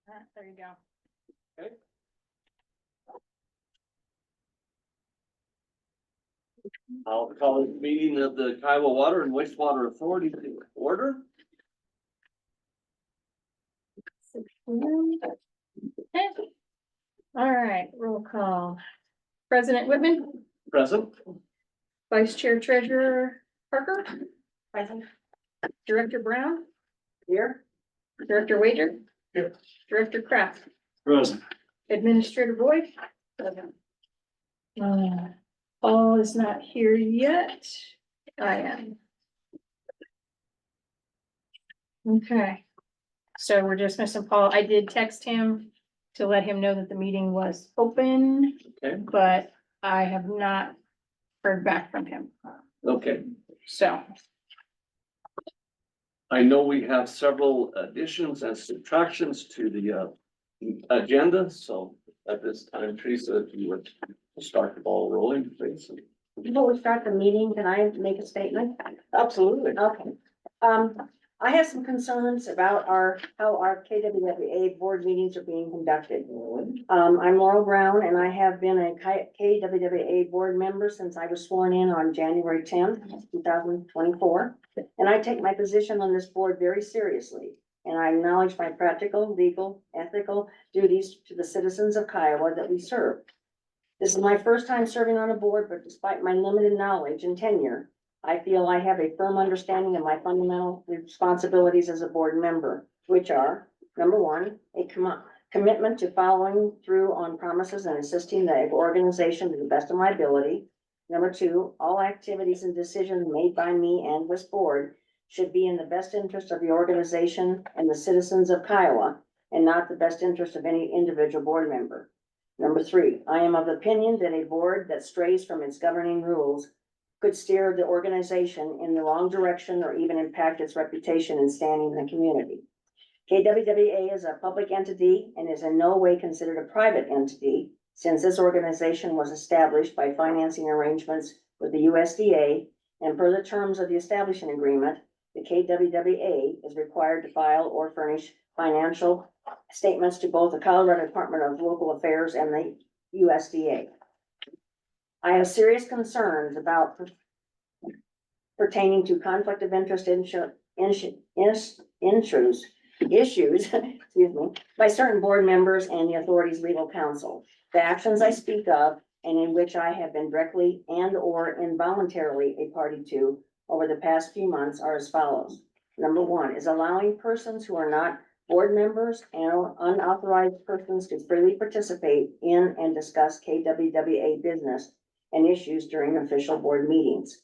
There you go. Okay. I'll call the meeting of the Kiowa Water and Wastewater Authority to order. Okay. All right, roll call. President Whitman, Present. Vice Chair Treasurer Parker. Present. Director Brown. Here. Director Wager. Here. Director Kraft. Present. Administrator Boyd. Paul is not here yet. I am. Okay. So we're just missing Paul. I did text him to let him know that the meeting was open, Okay. but I have not heard back from him. Okay. So, I know we have several additions and subtractions to the agenda, so at this time, Teresa, if you would start the ball rolling, please. Before we start the meeting, can I make a statement? Absolutely. Okay. I have some concerns about how our KWWA board meetings are being conducted. I'm Laurel Brown and I have been a KWWA board member since I was sworn in on January 10th, 2024. And I take my position on this board very seriously. And I acknowledge my practical, legal, ethical duties to the citizens of Kiowa that we serve. This is my first time serving on a board, but despite my limited knowledge and tenure, I feel I have a firm understanding of my fundamental responsibilities as a board member, which are, number one, a commitment to following through on promises and assisting the organization to the best of my ability. Number two, all activities and decisions made by me and this board should be in the best interest of the organization and the citizens of Kiowa, and not the best interest of any individual board member. Number three, I am of the opinion that a board that strays from its governing rules could steer the organization in the wrong direction or even impact its reputation and standing in the community. KWWA is a public entity and is in no way considered a private entity, since this organization was established by financing arrangements with the USDA, and per the terms of the establishment agreement, the KWWA is required to file or furnish financial statements to both the Colorado Department of Local Affairs and the USDA. I have serious concerns about pertaining to conflict of interest issues, excuse me, by certain board members and the authority's legal counsel. The actions I speak of and in which I have been directly and or involuntarily a party to over the past few months are as follows. Number one is allowing persons who are not board members and unauthorized persons to freely participate in and discuss KWWA business and issues during official board meetings.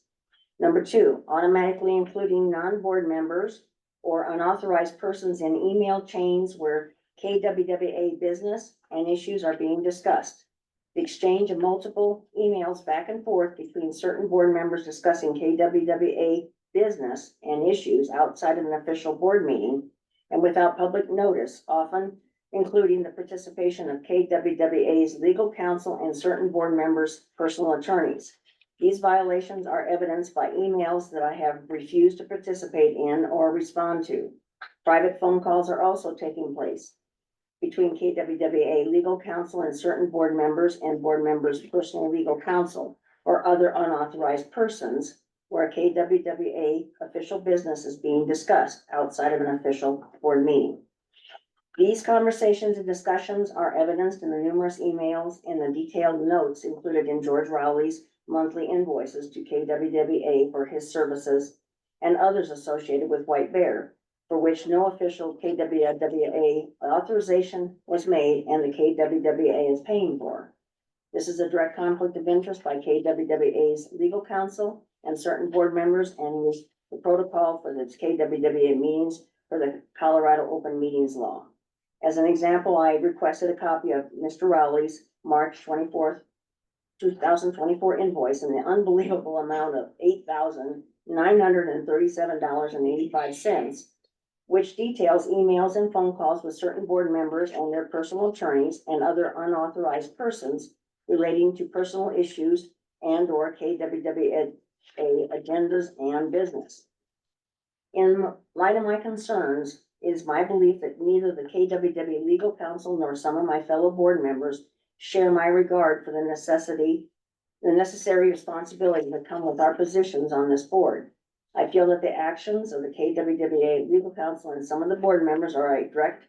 Number two, automatically including non-board members or unauthorized persons in email chains where KWWA business and issues are being discussed. The exchange of multiple emails back and forth between certain board members discussing KWWA business and issues outside of an official board meeting and without public notice, often including the participation of KWWA's legal counsel and certain board members' personal attorneys. These violations are evidenced by emails that I have refused to participate in or respond to. Private phone calls are also taking place between KWWA legal counsel and certain board members and board members' personal legal counsel or other unauthorized persons where KWWA official business is being discussed outside of an official board meeting. These conversations and discussions are evidenced in the numerous emails and the detailed notes included in George Rowley's monthly invoices to KWWA for his services and others associated with White Bear, for which no official KWWA authorization was made and the KWWA is paying for. This is a direct conflict of interest by KWWA's legal counsel and certain board members and is the protocol for the KWWA meetings for the Colorado Open Meetings Law. As an example, I requested a copy of Mr. Rowley's March 24th, 2024 invoice in the unbelievable amount of $8,937.85, which details emails and phone calls with certain board members and their personal attorneys and other unauthorized persons relating to personal issues and or KWWA agendas and business. In light of my concerns It is my belief that neither the KWW legal counsel nor some of my fellow board members share my regard for the necessary responsibility that come with our positions on this board. I feel that the actions of the KWWA legal counsel and some of the board members are a direct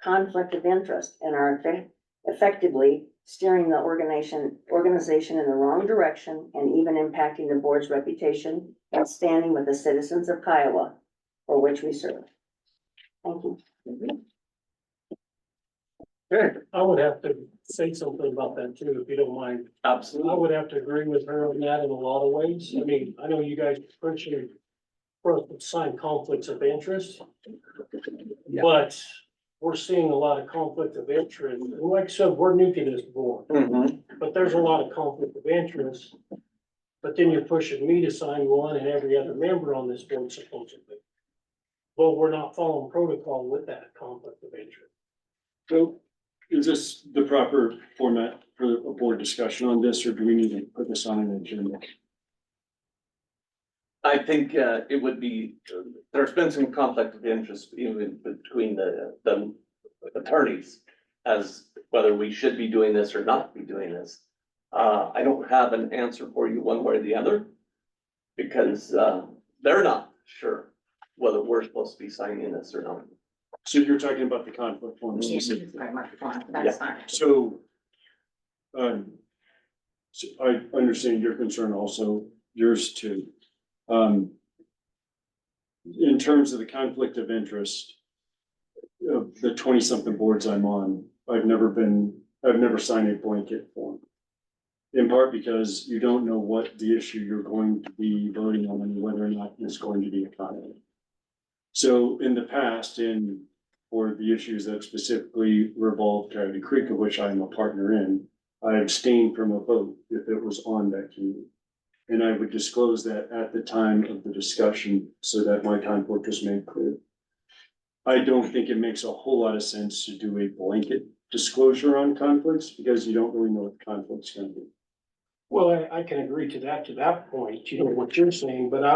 conflict of interest and are effectively steering the organization in the wrong direction and even impacting the board's reputation and standing with the citizens of Kiowa for which we serve. Thank you. Okay, I would have to say something about that too, if you don't mind. I absolutely. would have to agree with her on that in a lot of ways. I mean, I know you guys appreciate for us to sign conflicts of interest. Yeah. But we're seeing a lot of conflict of interest. And like I said, we're new to this board, Mhm. but there's a lot of conflict of interest. But then you're pushing me to sign one and every other member on this board supposedly. Well, we're not following protocol with that conflict of interest. So is this the proper format for a board discussion on this, or do we need to put this on an agenda? I think it would be, there's been some conflict of interest even between the attorneys as whether we should be doing this or not be doing this. I don't have an answer for you one way or the other because they're not sure whether we're supposed to be signing this or not. So you're talking about the conflict form Yeah, specifically. sorry, microphone, that's fine. So, so I understand your concern also, yours too. In terms of the conflict of interest, of the 20-something boards I'm on, I've never signed a blanket form. In part because you don't know what the issue you're going to be voting on and whether or not it's going to be a conflict. So in the past, for the issues that specifically revolve Coyote Creek, of which I'm a partner in, I abstained from a vote if it was on that committee. And I would disclose that at the time of the discussion so that my conflict was made clear. I don't think it makes a whole lot of sense to do a blanket disclosure on conflicts because you don't really know what the conflict's gonna be. Well, I can agree to that point, you know, what you're saying, but I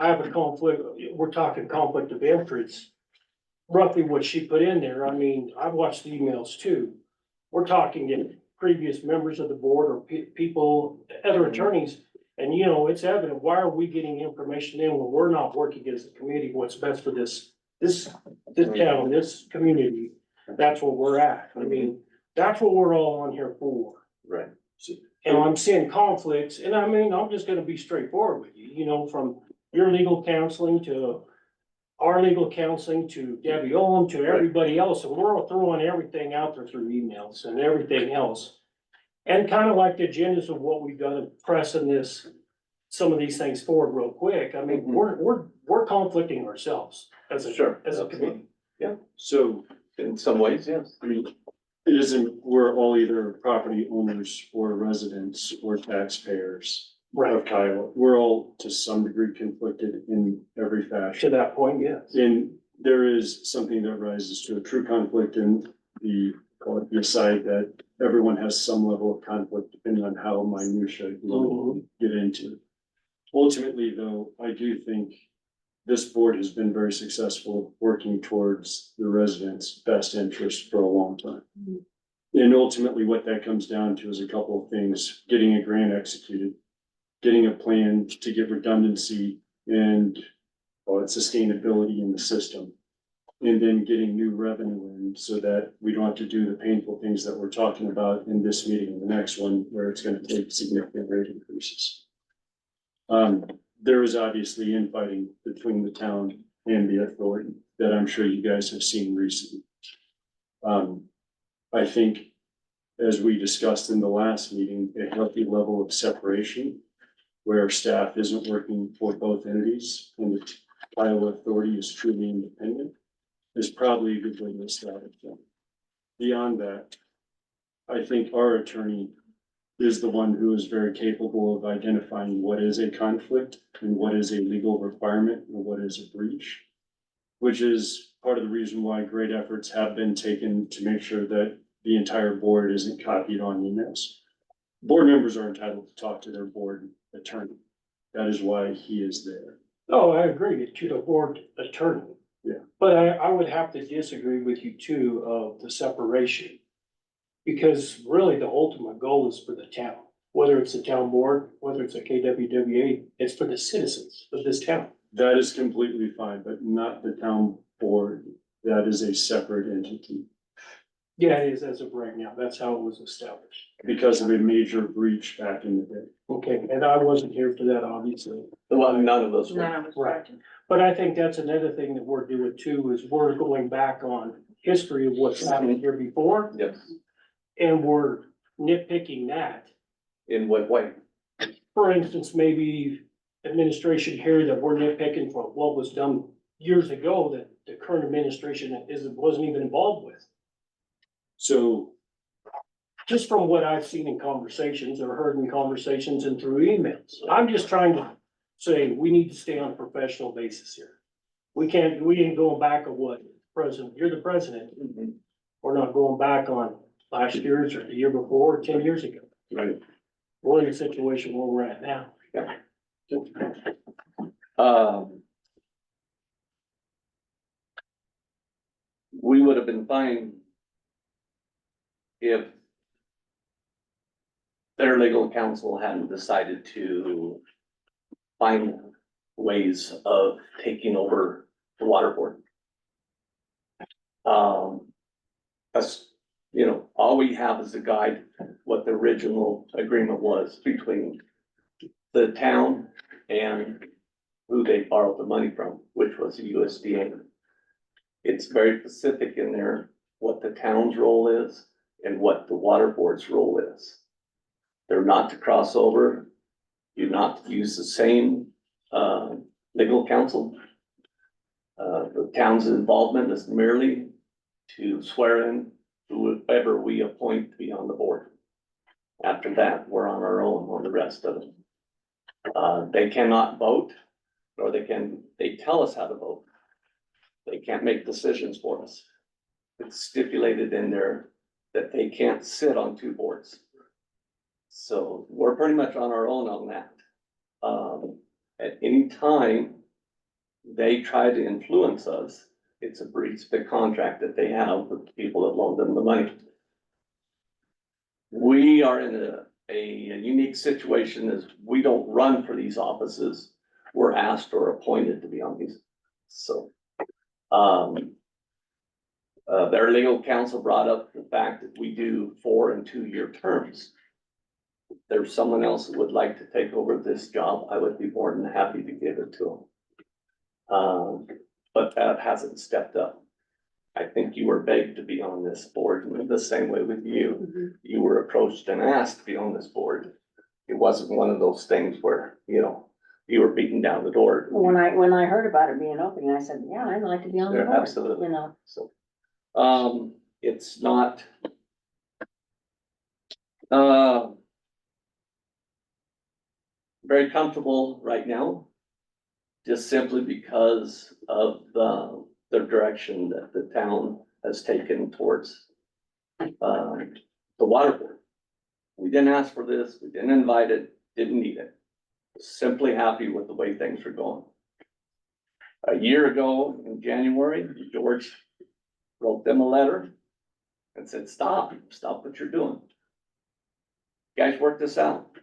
have a conflict, we're talking conflict of interest. Roughly what she put in there, I mean, I've watched the emails too. We're talking to previous members of the board or people, other attorneys. And you know, it's evident, why are we getting information in when we're not working as a committee, what's best for this town, this community? That's where we're at. I mean, that's what we're all on here for. Right. And I'm seeing conflicts, and I mean, I'm just gonna be straightforward with you, you know, from your legal counseling to our legal counseling to Debbie Owen to everybody else, and we're all throwing everything out there through emails and everything else. And kind of like the agendas of what we've done, pressing some of these things forward real quick. I mean, we're conflicting ourselves as a committee. So, In some ways, yes. I mean, it isn't, we're all either property owners or residents or taxpayers of Kiowa. We're all to some degree conflicted in every To fashion. that point, yes. And there is something that rises to a true conflict in call it the aside that everyone has some level of conflict depending on how minutia you want to get into. Ultimately, though, I do think this board has been very successful working towards the residents' best interest for a long time. And ultimately, what that comes down to is a couple of things: getting a grant executed, getting a plan to get redundancy and sustainability in the system, and then getting new revenue in so that we don't have to do the painful things that we're talking about in this meeting and the next one, where it's going to take significant rate increases. There is obviously infighting between the town and the authority that I'm sure you guys have seen recently. I think, as we discussed in the last meeting, a healthy level of separation where staff isn't working for both entities and the Iowa authority is truly independent is probably a good way to establish that. Beyond that, I think our attorney is the one who is very capable of identifying what is a conflict and what is a legal requirement and what is a breach, which is part of the reason why great efforts have been taken to make sure that the entire board isn't copied on emails. Board members are entitled to talk to their board attorney. That is why he is there. Oh, I agree, to the board attorney. But I would have to disagree with you too of the separation. Because really the ultimate goal is for the town, whether it's a town board, whether it's a KWWA, it's for the citizens of this town. That is completely fine, but not the town board. That is a separate entity Yeah, it is as of right now. That's how it was established. because of a major breach back in the day. Okay, and I wasn't here for that, obviously. Well, none of us were. None of us. Right. But I think that's another thing that we're doing too, is we're going back on history of what's happened here before, Yes, and we're nitpicking that. in what way? For instance, maybe administration here that we're nitpicking for what was done years ago that the current administration wasn't even involved with. So Just from what I've seen in conversations or heard in conversations and through emails. I'm just trying to say, we need to stay on a professional basis here. We ain't going back on what president, you're the president. We're not going back on last year's or the year before, or 10 years ago. Right. We're in a situation where we're at now. We would have been fine if their legal counsel hadn't decided to find ways of taking over the water board. That's, you know, all we have is a guide, what the original agreement was between the town and who they borrowed the money from, which was the USDA. It's very specific in there what the town's role is and what the water board's role is. They're not to cross over. You're not to use the same legal counsel. The town's involvement is merely to swear in whoever we appoint to be on the board. After that, we're on our own on the rest of it. They cannot vote, or they tell us how to vote. They can't make decisions for us. It's stipulated in there that they can't sit on two boards. So we're pretty much on our own on that. At any time they try to influence us, it's a breach of the contract that they have with the people that loaned them the money. We are in a unique situation as we don't run for these offices. We're asked or appointed to be on these. So, their legal counsel brought up the fact that we do 4 and 2 year terms. If there's someone else that would like to take over this job, I would be more than happy to give it to them. But that hasn't stepped up. I think you were begged to be on this board, and the same way with you. You were approached and asked to be on this board. It wasn't one of those things where, you know, you were beating down the door. When I heard about it being open, I said, yeah, I'd like to be on the Yeah, board, absolutely. you know. So, it's not. Very comfortable right now. Just simply because of the direction that the town has taken towards, the water board. We didn't ask for this, we didn't invite it, didn't need it. Simply happy with the way things are going. A year ago in January, George wrote them a letter and said, stop what you're doing. Guys, work this out.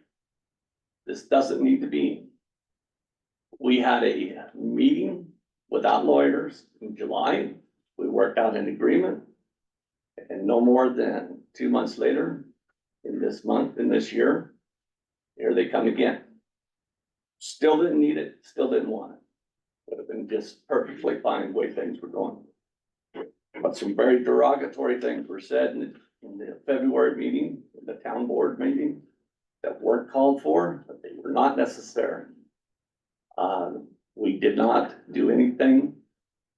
This doesn't need to be. We had a meeting without lawyers in July. We worked out an agreement. And no more than 2 months later, in this year, here they come again. Still didn't need it, still didn't want it. Would have been just perfectly fine the way things were going. But some very derogatory things were said in the February meeting, the town board meeting, that weren't called for, but they were not necessary. We did not do anything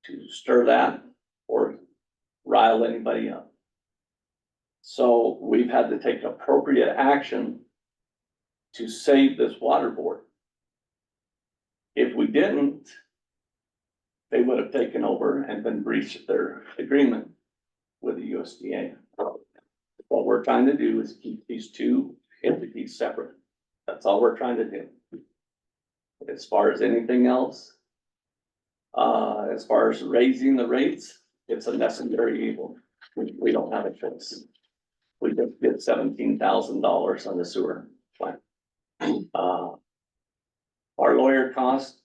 to stir that or rile anybody up. So we've had to take appropriate action to save this water board. If we didn't, they would have taken over and been breached their agreement with the USDA. What we're trying to do is keep these two entities separate. That's all we're trying to do. As far as anything else, as far as raising the rates, it's a necessary evil. We don't have a choice. We just get $17,000 on the sewer plant. Our lawyer cost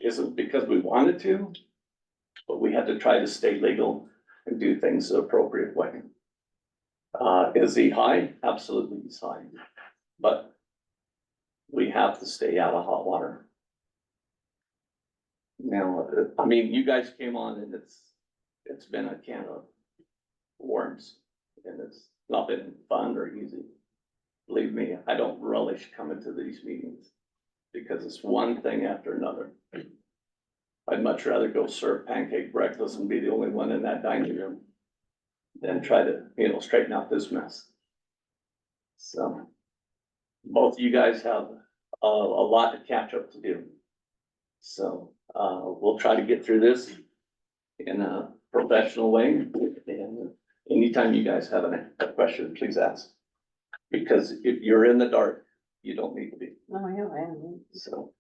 isn't because we wanted to, but we had to try to stay legal and do things the appropriate way. Is he high? Absolutely he's high, but we have to stay out of hot water. Now, I mean, you guys came on and it's been a can of worms, and it's not been fun or easy. Believe me, I don't relish coming to these meetings because it's one thing after another. I'd much rather go serve pancake breakfast and be the only one in that dining room than try to, straighten out this mess. So both of you guys have a lot to catch up to do. So we'll try to get through this in a professional way. And anytime you guys have a question, please ask. Because if you're in the dark, you don't need to be. Oh, yeah, I am. So,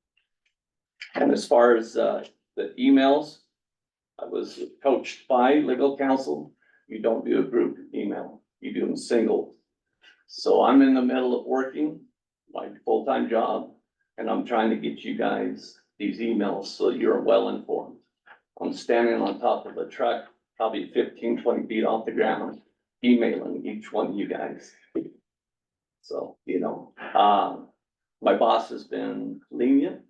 and as far as the emails, I was coached by legal counsel. You don't do a group email, you do them single. So I'm in the middle of working my full-time job, and I'm trying to get you guys these emails so you're well informed. I'm standing on top of a truck, probably 15, 20 feet off the ground, emailing each one of you guys. So, my boss has been lenient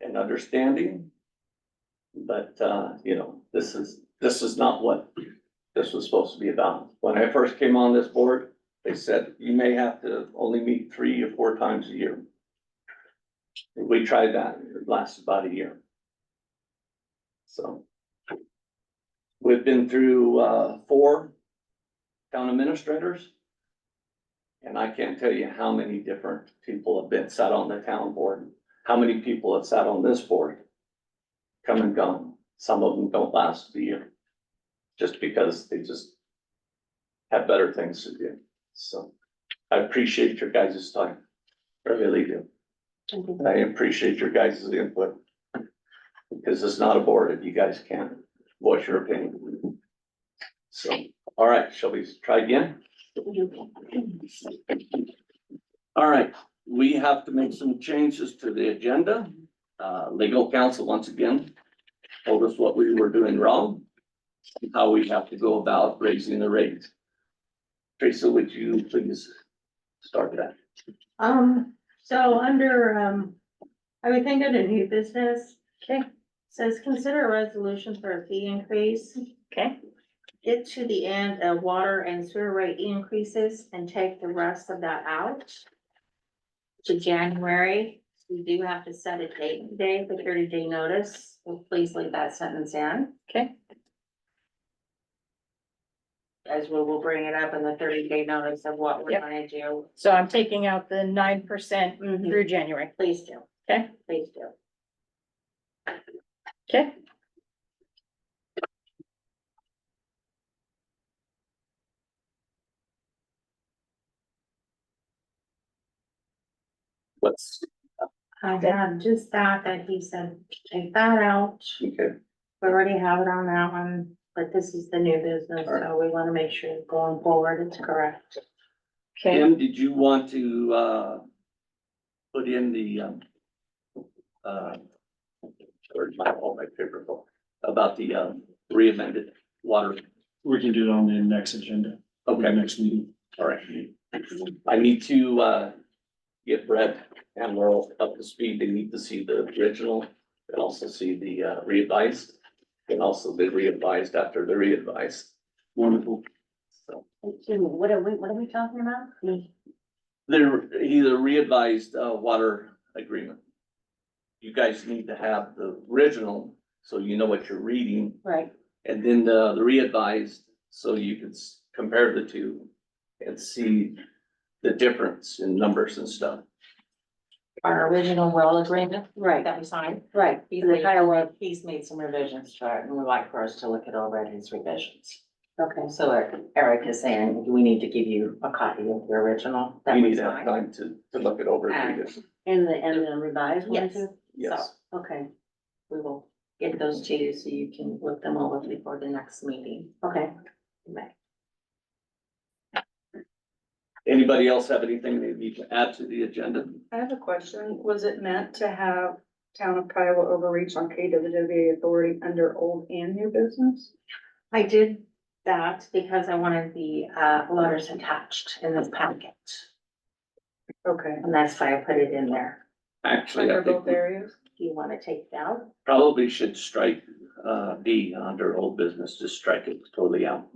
and understanding, but, this is not what this was supposed to be about. When I first came on this board, they said, you may have to only meet 3 or 4 times a year. We tried that, it lasted about a year. So we've been through 4 town administrators. And I can't tell you how many different people have been sat on the town board, how many people have sat on this board, come and gone. Some of them don't last a year, just because they just have better things to do. So I appreciate your guys' time. I really do. I appreciate your guys' input. Because it's not a board if you guys can't voice your opinion. So, all right, shall we try again? All right, we have to make some changes to the agenda. Legal counsel, once again, told us what we were doing wrong, and how we have to go about raising the rate. Teresa, would you please start that? So under, I would think under new business. Okay. Says consider a resolution for a fee increase. Okay, Get to the end of water and sewer rate increases and take the rest of that out to January. We do have to set a date today for 30-day notice, so please leave that sentence in. okay, As we will bring it up in the 30-day notice of what we're Yep. gonna do. so I'm taking out the 9% Mhm. through January. Please do. Okay. Please do. Okay, What's, I had just that he said, take that out. okay, We already have it on that one, but this is the new business, so we wanna make sure going forward it's correct. okay, Kim, did you want to, put in the, where's my paper book, about the, re-amended water? We can do it on the next agenda, the Okay, next meeting. all right. I need to, get Brett and Laurel up to speed. They need to see the original and also see the, revised. And also the revised after the revised. Wonderful. So Excuse me, what are we talking about? they're either readvised, water agreement. You guys need to have the original, so you know what you're reading, Right, and then the readvised, so you can compare the two and see the difference in numbers and stuff. Our original well agreement right, that we signed, right. he's And the Kiowa, made, he's made some revisions to it, and we'd like for us to look it over at his revisions. okay, So Eric is saying, we need to give you a copy of the original that You we need to have signed. time to look it over and read it. and the revised one Yes. too? Yes, Okay, We will get those to you so you can look them over before the next meeting. Okay. Anybody else have anything they need to add to the agenda? I have a question. Was it meant to have Town of Kiowa overreach on KWWA authority under old and new business? I did that because I wanted the letters attached in this packet, Okay. and that's why I put it in there. Actually, I Under think both we areas? Do you want to take it out? probably should strike, D under old business, just strike it totally out.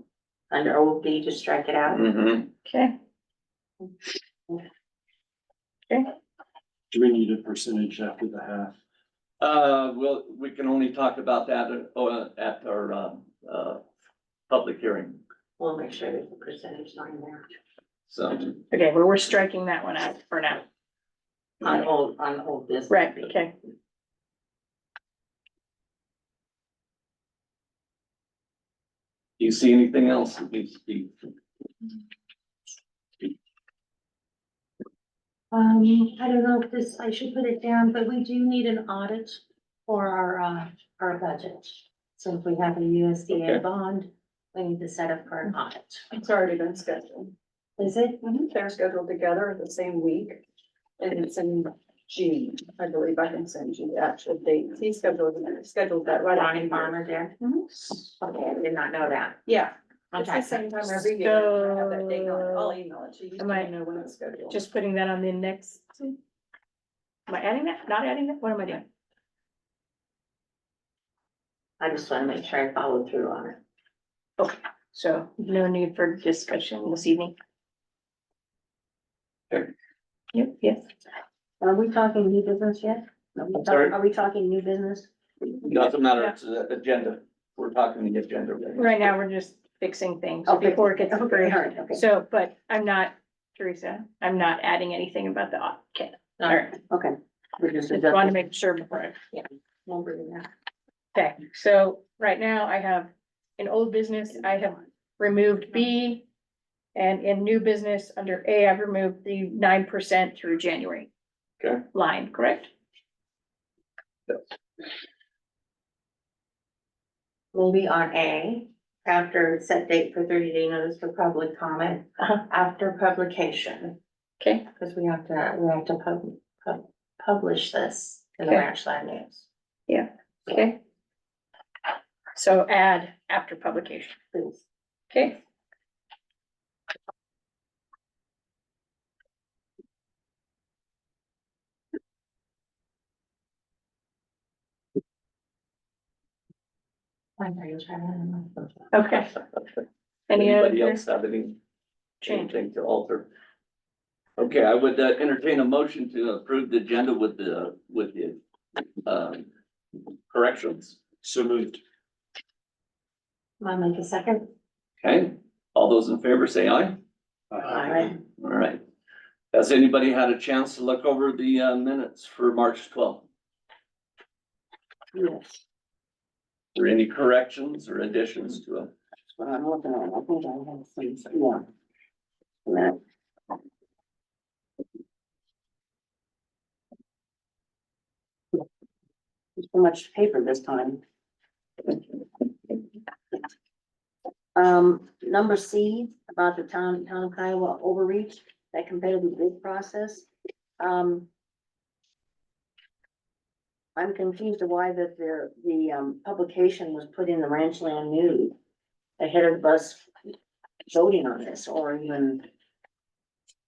Under old B, just strike it out? Mhm. Okay, Do we need a percentage after the half? Well, we can only talk about that at our, public hearing, We'll make sure there's a percentage line there. so. okay, well, we're striking that one out for now. On old business. Right, okay. Do you see anything else that needs to be? I don't know if this, I should put it down, but we do need an audit for our budget. So if we have a Okay. USDA bond, we need to set up for an audit. It's already been scheduled. Is it? They're scheduled together the same week. And it's in June, I believe. I can send you the actual date. He scheduled that right on Ronnie in Farmer there? Mhm. Okay, I did not know that. Yeah, it's Okay. the same time every year. I have that date on it. I'll email it to you. Am I- You know when it's scheduled. Just putting that on the next. Am I adding that? Not adding that? What am I doing? I just want to make sure I follow through on it. So no need for discussion this evening. Okay. Yep, yes. Are we talking new business yet? Sorry? Are we talking new business? Doesn't matter, it's an agenda, we're talking the agenda. Right now, we're just fixing things Oh, fixing. before it gets Okay, approved. all right, okay. So, but I'm not, Teresa, I'm not adding anything about the, okay, all right. Okay. We're just Just want to make sure before I. Won't bring that. Okay, so right now I have, in old business, I have removed B. And in new business, under A, I've removed the 9% through January. Okay. Line, correct? Maybe on A, after set date for 30-day notice for public comment, Uh-huh. after publication. Okay, Because we have to publish this in the Okay. Ranchland News, okay. So add after publication, please. okay? Okay. Any Anybody other else have any, change? anything to alter? Okay, I would entertain a motion to approve the agenda with the, corrections. So moved. Want to make a second? Okay, all those in favor say aye. Aye. All right. Has anybody had a chance to look over the minutes for March 12th? Yes, Or any corrections or additions to them? that's what I'm looking at. I think I have some, yeah. A minute. There's too much paper this time. Number C, about the town of Kiowa overreach, that competitive bid process. I'm confused of why that the publication was put in the Ranchland News ahead of us voting on this, or even,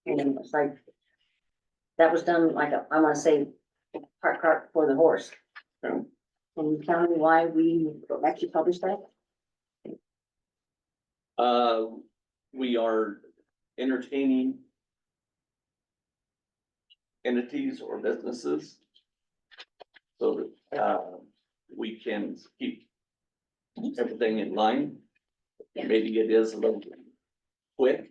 it's like, that was done like, I wanna say, cart before the horse. Okay. Can you tell me why we actually published that? We are entertaining entities or businesses so that, we can keep everything in line. Yeah. Maybe it is a little quick.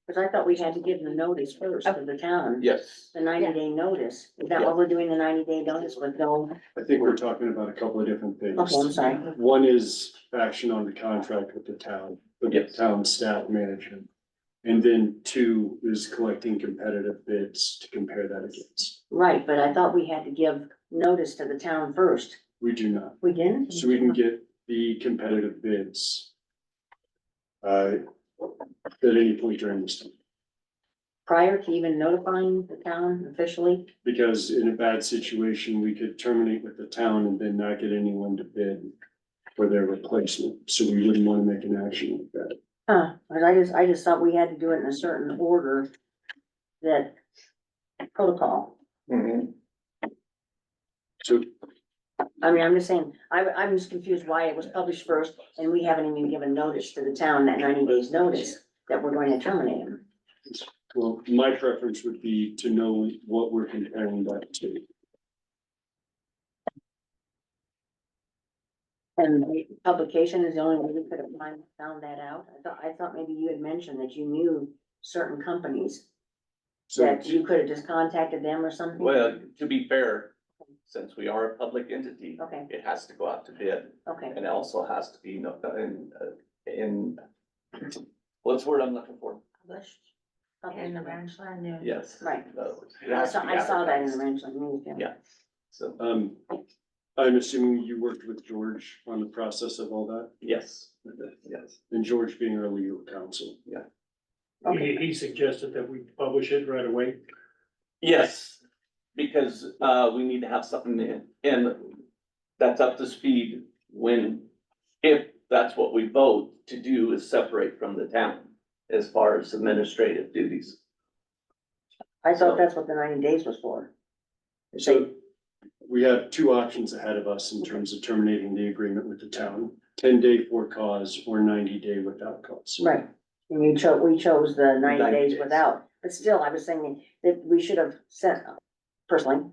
Cause I thought we had to give the notice first to the town, Yes. the 90-day notice. Is that what we're doing, the 90-day notice with no? I think we're talking about a couple of different things. Okay, I'm sorry. One is action on the contract with the town, with the Yes. town staff management. And then two is collecting competitive bids to compare that against. Right, but I thought we had to give notice to the town first We do not. We didn't? So we can get the competitive bids at any point during this time. Prior to even notifying the town officially? Because in a bad situation, we could terminate with the town and then not get anyone to bid for their replacement. So we wouldn't want to make an action like that. Huh, but I just thought we had to do it in a certain order, that protocol. So I mean, I'm just saying, I'm just confused why it was published first and we haven't even given notice to the town, that 90 days notice that we're going to terminate them. well, my preference would be to know what we're comparing that to. And the publication is the only way we could have found that out. I thought maybe you had mentioned that you knew certain companies, So that you could have just contacted them or something. Well, to be fair, since we are a public entity, Okay, it has to go out to bid, okay. and it also has to be in, what's the word I'm looking for? Published. In the Ranchland News. Yes. Right. It I has to saw, be I saw that in the advertised. Ranchland News. Yeah. So, I'm assuming you worked with George on the process of all that, yes, yes. and George being our legal counsel. Okay. He suggested that we publish it right away. Yes, because, we need to have something in, and that's up to speed when, if that's what we vote to do is separate from the town as far as administrative duties. I thought that's what the 90 days was for. So we have two options ahead of us in terms of terminating the agreement with the town, 10-day for cause or 90-day without cause. Right, and we chose the 90 90 days days. without, but still, I was saying that we should have sent, personally,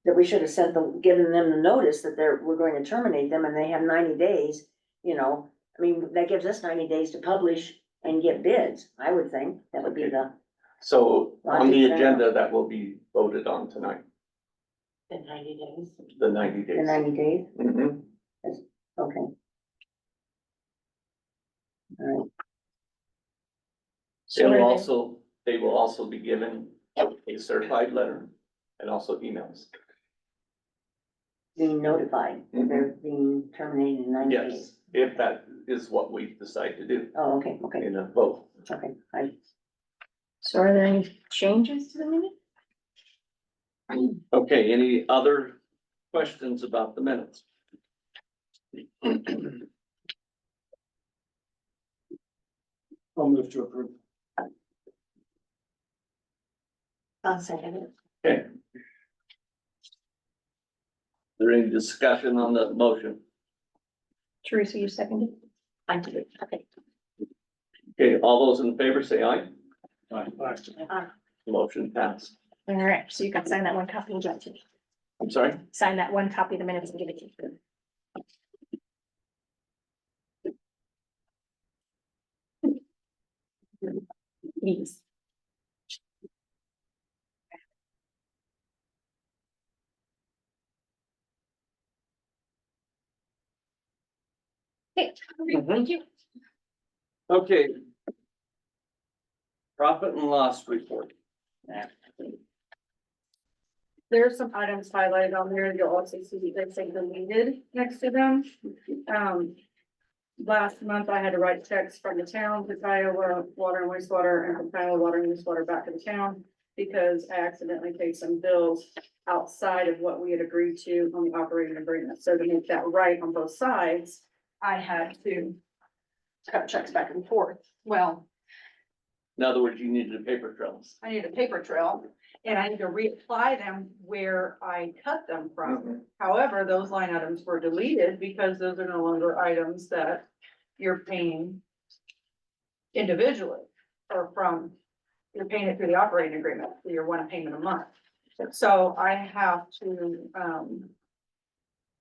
that we should have sent them, given them the notice that we're going to terminate them and they have 90 days, you know. I mean, that gives us 90 days to publish and get bids, I would think, that would be the, So on the Logic there. agenda, that will be voted on tonight, The 90 days. the 90 the days. 90 days, Mhm. okay. All right, They will also be given a certified letter and also emails. being notified, that they're being terminated in 90 days. Yes, if that is what we decide to do Oh, okay, okay, in a vote. okay, So are there any changes to the minute? Okay, any other questions about the minutes? I'll move to approve. I'll second it. Okay. Is there any discussion on the motion? Teresa, you seconded? I did, okay. Okay, all those in favor say aye. Aye. Motion passed. All right, so you can sign that one copy and give it to me. I'm sorry? Sign that one copy of the minutes and give it to you. Please. Okay, thank you. Okay. Profit and loss report. There's some items highlighted on there, you'll also see they say deleted next to them. Last month I had to write checks from the town to Kiowa Water and Wastewater and from Kiowa Water and Wastewater back to the town. Because I accidentally paid some bills outside of what we had agreed to on the operating agreement. So to make that right on both sides, I had to cut checks back and forth. Well, In other words, you needed a paper trail. I need a paper trail and I need to reapply them where I cut them from. However, those line items were deleted because those are no longer items that you're paying individually or from, you're paying it through the operating agreement, for your one payment a month. So I have to,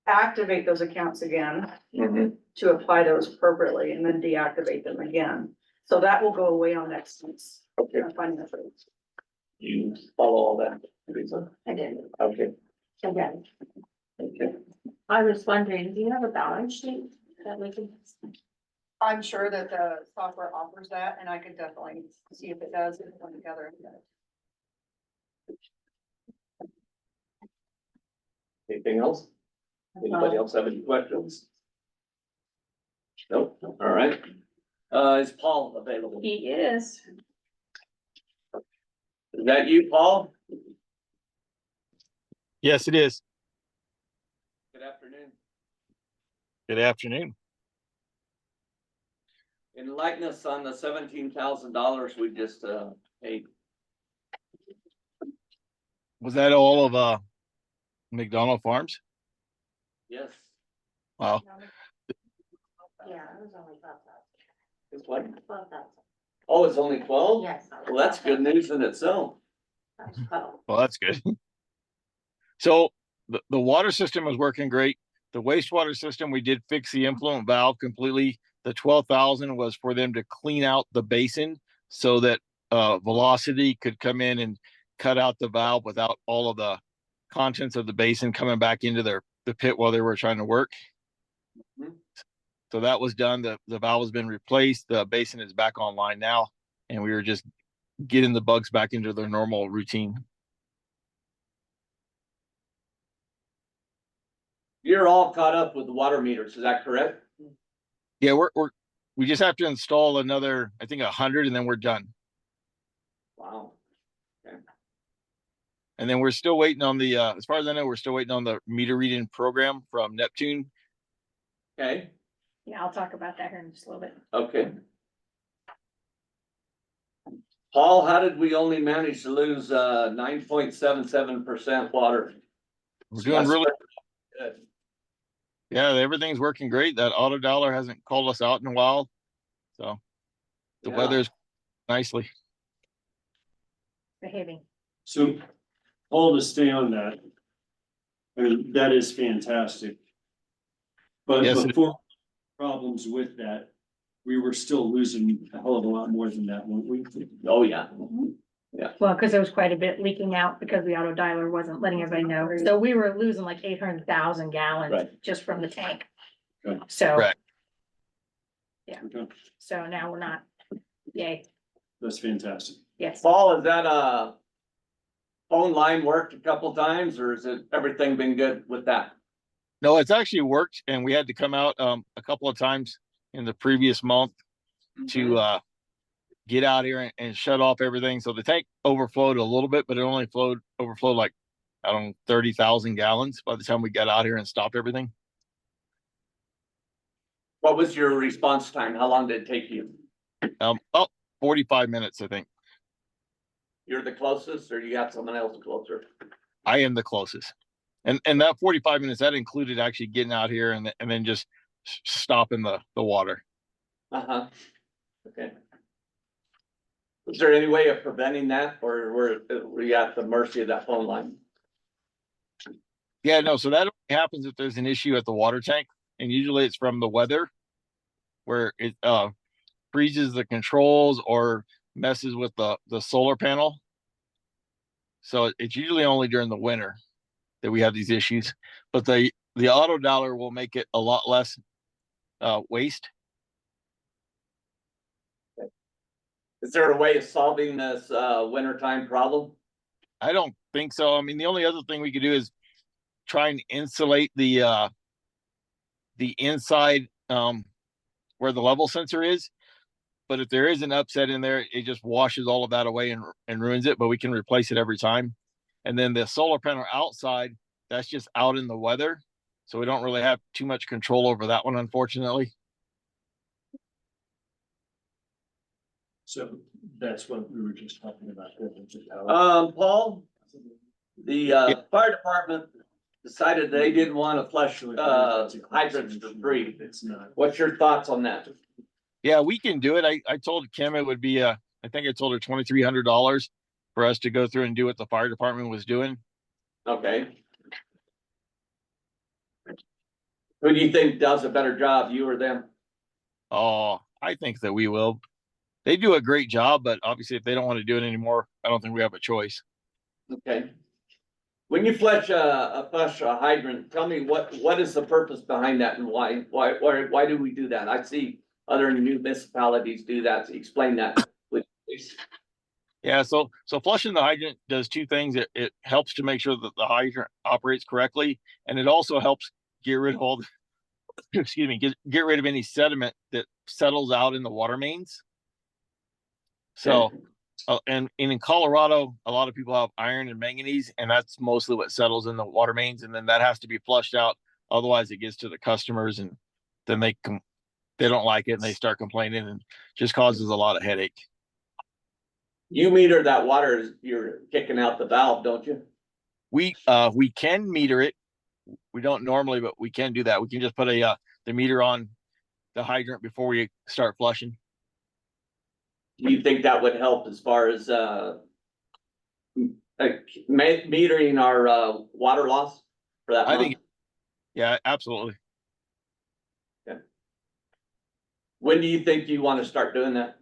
activate those accounts again to apply those appropriately and then deactivate them again. So that will go away on next week's Okay, financial. you follow all that, Teresa? I did, Okay, again. okay. I was wondering, do you have a balance sheet that we can? I'm sure that the software offers that and I could definitely see if it does, if it comes together. Anything else? Anybody else have any questions? Nope, all right. Is Paul available? He is. Is that you, Paul? Yes, it is. Good afternoon. Good afternoon. Enlighten us on the $17,000 we just paid. Was that all of McDonald Farms? Yes. Wow. Yeah, it was only 12,000. It's what? 12,000. Oh, it's only 12? Yes. Well, that's good news in itself. That was 12. Well, that's good. So the water system was working great. The wastewater system, we did fix the influent valve completely. The 12,000 was for them to clean out the basin so that velocity could come in and cut out the valve without all of the contents of the basin coming back into the pit while they were trying to work. Mhm. So that was done. The valve has been replaced. The basin is back online now, and we were just getting the bugs back into their normal routine. You're all caught up with the water meters, is that correct? Yeah, we just have to install another, I think 100, and then we're done. Wow. And then we're still waiting on the, as far as I know, we're still waiting on the meter reading program from Neptune. Okay, Yeah, I'll talk about that here in just a little bit. okay. Paul, how did we only manage to lose 9.77% water? We're doing That's really, good. yeah, everything's working great. That auto dialer hasn't called us out in a while. So the Yeah. weather's nicely. Behaving. So, Paul, to stay on that, I mean, that is fantastic. But Yes, it- before problems with that, we were still losing a hell of a lot more than that, weren't we? Oh, yeah. Well, because there was quite a bit leaking out because the auto dialer wasn't letting everybody know. So we were losing like 800,000 gallons Right. just from the tank. Okay. So, Correct. Okay, so now we're not, yay, that's fantastic. yes. Paul, has that phone line worked a couple times, or has it everything been good with that? No, it's actually worked, and we had to come out a couple of times in the previous month to get out here and shut off everything. So the tank overflowed a little bit, but it only overflowed like, I don't know, 30,000 gallons by the time we got out here and stopped everything. What was your response time? How long did it take you? About 45 minutes, I think. You're the closest, or you got someone else closer? I am the closest. And that 45 minutes, that included actually getting out here and then just stopping the water. Uh-huh, okay. Is there any way of preventing that, or were you at the mercy of that phone line? Yeah, no, so that only happens if there's an issue at the water tank, and usually it's from the weather where it freezes the controls or messes with the solar panel. So it's usually only during the winter that we have these issues, but the auto dialer will make it a lot less waste. Is there a way of solving this wintertime problem? I don't think so. I mean, the only other thing we could do is try and insulate the inside where the level sensor is. But if there is an upset in there, it just washes all of that away and ruins it, but we can replace it every time. And then the solar panel outside, that's just out in the weather. So we don't really have too much control over that one, unfortunately. So that's what we were just talking about. Paul, the fire department decided they didn't want to flush hydrants for free. It's not. What's your thoughts on that? Yeah, we can do it. I told Kim it would be I think I told her $2,300 for us to go through and do what the fire department was doing. Okay. Who do you think does a better job, you or them? Oh, I think that we will. They do a great job, but obviously if they don't want to do it anymore, I don't think we have a choice. Okay. When you flush a hydrant, tell me what is the purpose behind that and why do we do that? I see other municipalities do that. Explain that, please. Yeah, so flushing the hydrant does two things. It helps to make sure that the hydrant operates correctly, and it also helps get rid of all the, excuse me, get rid of any sediment that settles out in the water mains. So, and in Colorado, a lot of people have iron and manganese, and that's mostly what settles in the water mains, and then that has to be flushed out. Otherwise, it gets to the customers, and then they don't like it, and they start complaining, and just causes a lot of headache. You meter that water, you're kicking out the valve, don't you? We can meter it. We don't normally, but we can do that. We can just put the meter on the hydrant before we start flushing. Do you think that would help as far as metering our water loss for that I month? think, yeah, absolutely. When do you think you want to start doing that?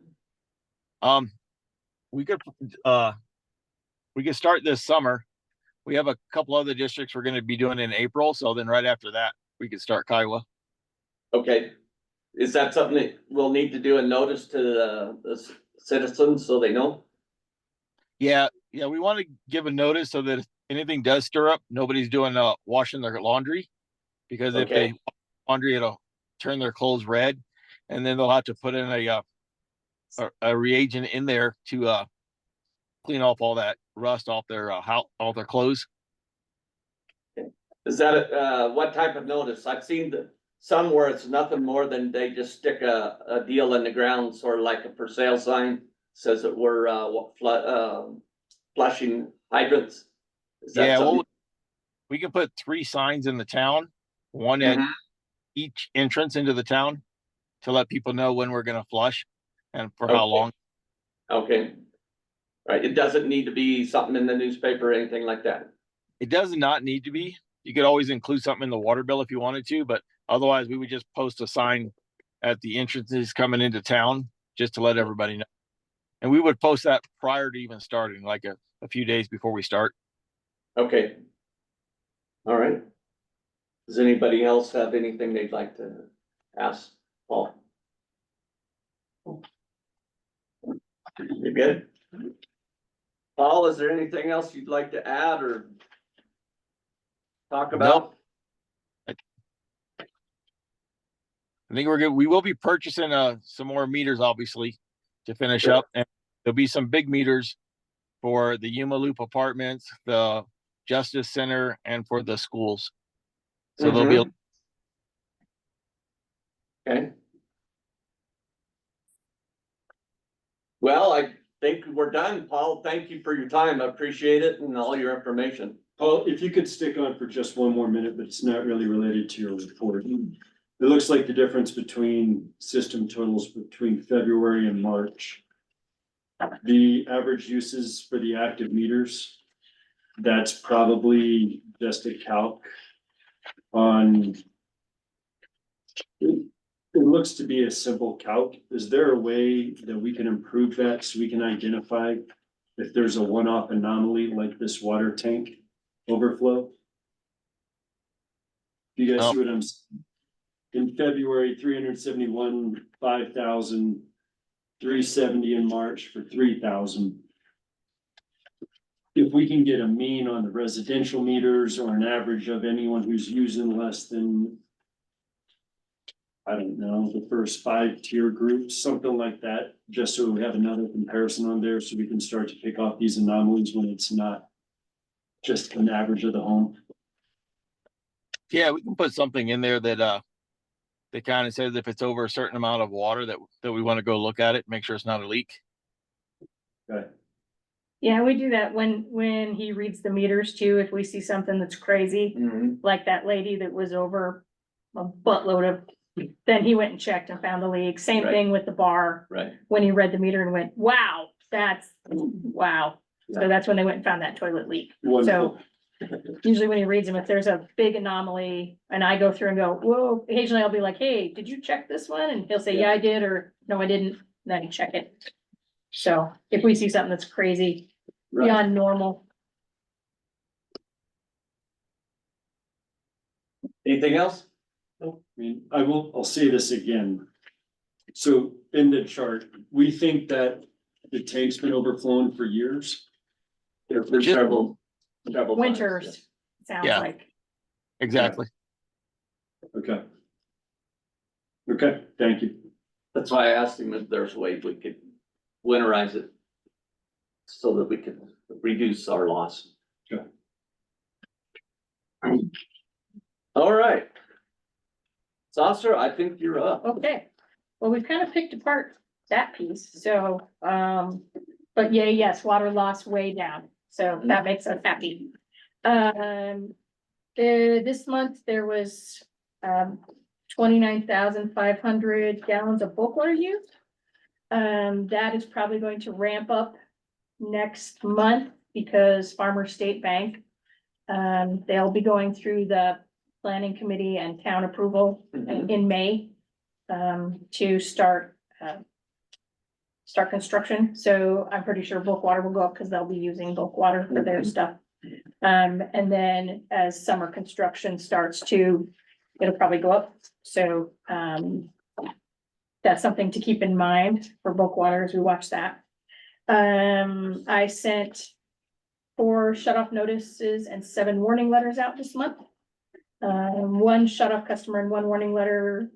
We could start this summer. We have a couple other districts we're going to be doing in April, so then right after that we could start KWWA. Okay, is that something that we'll need to do a notice to the citizens so they know? Yeah, we want to give a notice so that if anything does stir up, nobody's doing washing their laundry, because if Okay. they laundry, it'll turn their clothes red, and then they'll have to put in a reagent in there to clean off all that rust off their all their clothes. Is that what type of notice? I've seen some where it's nothing more than they just stick a deal in the ground, sort of like a for sale sign, says that we're flushing hydrants. Is that Yeah, something? well, we can put 3 signs in the town, one at each entrance into the town, to let people know when we're going to flush and for how long. Okay. Right, it doesn't need to be something in the newspaper or anything like that. It does not need to be. You could always include something in the water bill if you wanted to, but otherwise we would just post a sign at the entrances coming into town just to let everybody know. And we would post that prior to even starting, like a few days before we start. Okay. All right. Does anybody else have anything they'd like to ask Paul? You good? Paul, is there anything else you'd like to add or talk about? I think we're good. We will be purchasing some more meters, obviously, to finish up, and there'll be some big meters for the Yuma Loop apartments, the Justice Center, and for the schools. So there'll be Okay. Well, I think we're done. Paul, thank you for your time. I appreciate it and all your information. Paul, if you could stick on for just one more minute, but it's not really related to your report. It looks like the difference between system totals between February and March. The average uses for the active meters, that's probably just a calc on. It looks to be a simple calc. Is there a way that we can improve that so we can identify if there's a one-off anomaly like this water tank overflow? You guys see what I'm saying? In February, 371, 5,000, 370 in March for 3,000. If we can get a mean on the residential meters or an average of anyone who's using less than, I don't know, the first 5 tier groups, something like that, just so we have another comparison on there so we can start to pick off these anomalies when it's not just an average of the home. Yeah, we can put something in there that kind of says if it's over a certain amount of water that we want to go look at it, make sure it's not a leak. Okay. Yeah, we do that when he reads the meters too. If we see something that's crazy, like that lady that was over a buttload of, then he went and checked and found the leak. Same Right. thing with the bar. Right. When he read the meter and went, wow, wow. So that's when they went and found that toilet leak. Wonderful. Usually when he reads them, if there's a big anomaly and I go through and go, whoa, occasionally I'll be like, hey, did you check this one? And he'll say, yeah, I did, or no, I didn't. Then he check it. So if we see something that's crazy, Right. beyond normal. Anything else? I mean, I'll say this again. So in the chart, we think that the tank's been overflowing for years. There's been several times, Winters, sounds Yeah. like. Exactly. Okay. Okay, thank you. That's why I asked him if there's a way we could winterize it so that we could reduce our loss. Sure. All right. Saucer, I think you're up. Okay, well, we've kind of picked apart that piece, so, but yeah, yes, water loss way down, so that makes us happy. This month there was, 29,500 gallons of bulk water used. That is probably going to ramp up next month because Farmer State Bank, they'll be going through the planning committee and town approval in May, to start construction. So I'm pretty sure bulk water will go up because they'll be using bulk water for their stuff. And then as summer construction starts to, it'll probably go up. So, that's something to keep in mind for bulk water as we watch that. I sent 4 shut-off notices and 7 warning letters out this month. 1 shut-off customer and 1 warning letter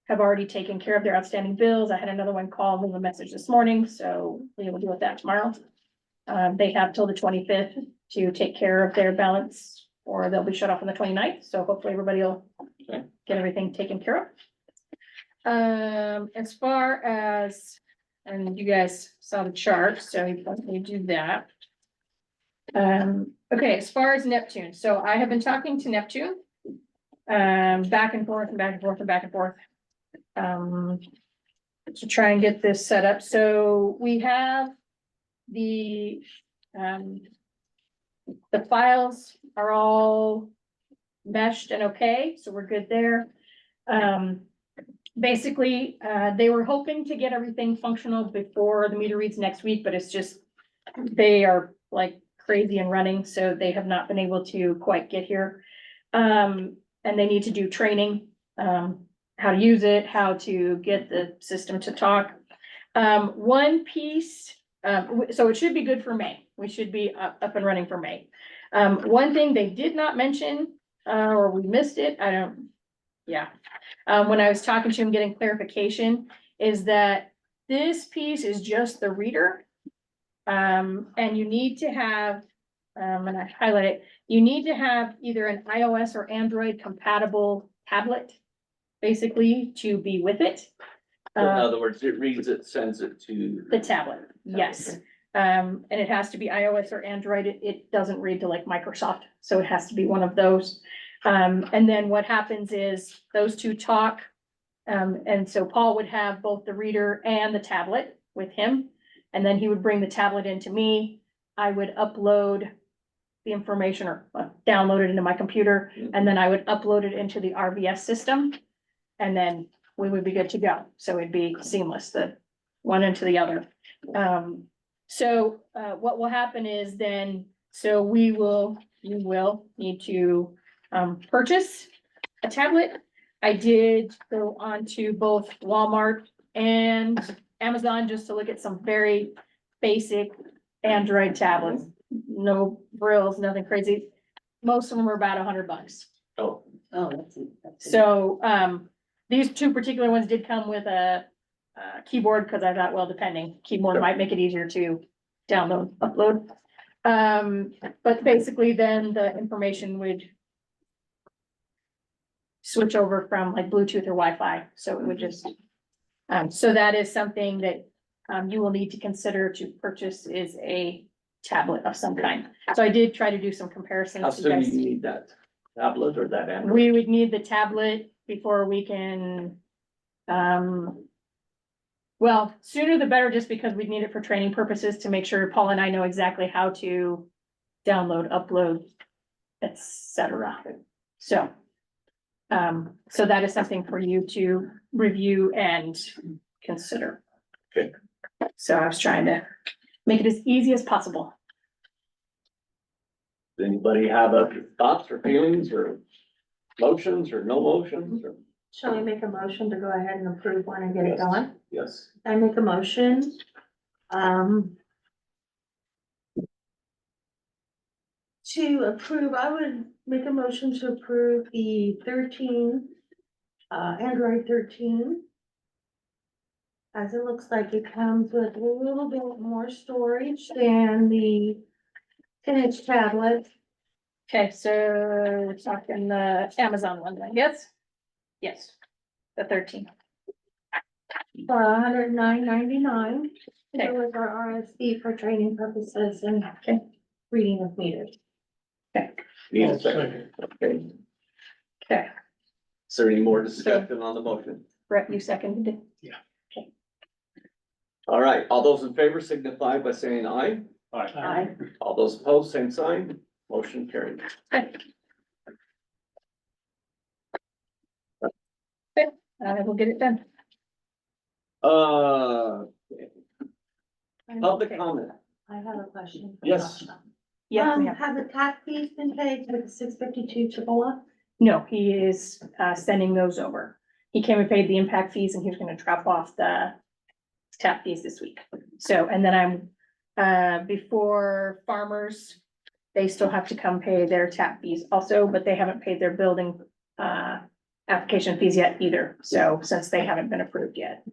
have already taken care of their outstanding bills. I had another one call and leave a message this morning, so we will deal with that tomorrow. They have till the 25th to take care of their balance, or they'll be shut off on the 29th. So hopefully everybody will get everything taken care of. As far as, and you guys saw the chart, so you do that. Okay, as far as Neptune, so I have been talking to Neptune, back and forth and back and forth and back and forth. To try and get this set up. So we have the files are all meshed and okay, so we're good there. Basically, they were hoping to get everything functional before the meter reads next week, but it's just, they are like crazy and running, so they have not been able to quite get here. And they need to do training, how to use it, how to get the system to talk. One piece, so it should be good for May. We should be up and running for May. One thing they did not mention, or we missed it, when I was talking to him, getting clarification, is that this piece is just the reader. And you need to have, and I highlight it, you need to have either an iOS or Android compatible tablet, basically, to be with it. So in other words, it reads it, sends it to. The tablet, yes. And it has to be iOS or Android. It doesn't read to like Microsoft, so it has to be one of those. And then what happens is those two talk. And so Paul would have both the reader and the tablet with him. And then he would bring the tablet into me. I would upload the information or download it into my computer, and then I would upload it into the RVS system. And then we would be good to go. So it'd be seamless, the one into the other. What will happen is then, so you will need to purchase a tablet. I did go on to both Walmart and Amazon just to look at some very basic Android tablets. No frills, nothing crazy. Most of them are about $100. Oh, that's. So, these 2 particular ones did come with a keyboard, because I thought, well, depending, keyboard might make it easier to download, upload. But basically then the information would switch over from like Bluetooth or Wi-Fi, so it would just, so that is something that you will need to consider to purchase, is a tablet of some kind. So I did try to do some comparisons. how to soon do guys. you need that tablet or that Android? We would need the tablet before we can, well, sooner the better, just because we'd need it for training purposes to make sure Paul and I know exactly how to download, upload, etc. So, so that is something for you to review and consider. Okay. So I was trying to make it as easy as possible. Does anybody have thoughts or feelings or motions or no motions or? Shall we make a motion to go ahead and approve one and get it Yes. going? Yes. I make a motion. To approve, I would make a motion to approve the 13 Android 13. As it looks like it comes with a little bit more storage than the 10-inch tablet. Okay, so we're talking the Amazon one, I guess? Yes, the 13. For $109.99. Okay. It was our RSV for training purposes and reading of meters. Need I'll a second. Okay. Okay, Is there any more discussion on the motion? Brett, you seconded it? All right, all those in favor signify by saying aye. I, All those opposed, same sign. Motion carried. Okay. I will get it done. Public Okay. comment. I have a question. Yes. Yeah, we have. Have the tax fees been paid with 652 Chippewa? No, he is sending those over. He came and paid the impact fees and he was gonna drop off the tap fees this week. So, and then before farmers, they still have to come pay their tap fees also, but they haven't paid their building application fees yet either. So, since they haven't been approved yet.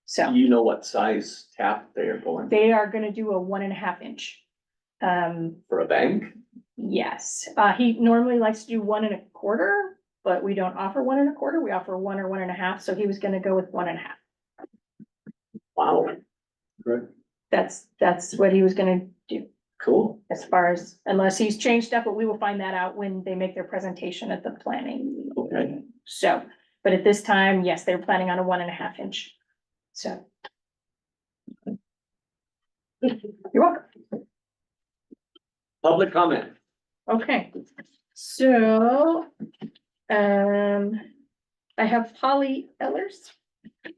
So You know what size tap they are going they are gonna do a 1.5 inch. for a bank? Yes, he normally likes to do 1.25, but we don't offer 1.25. We offer 1 or 1.5, so he was gonna go with 1.5. Wow, That's what he was gonna do cool. as far as, unless he's changed stuff, but we will find that out when they make their presentation at the planning. Okay. So, but at this time, yes, they're planning on a 1.5 inch. So. You're welcome. Public comment. Okay, so, I have Polly Ellers. I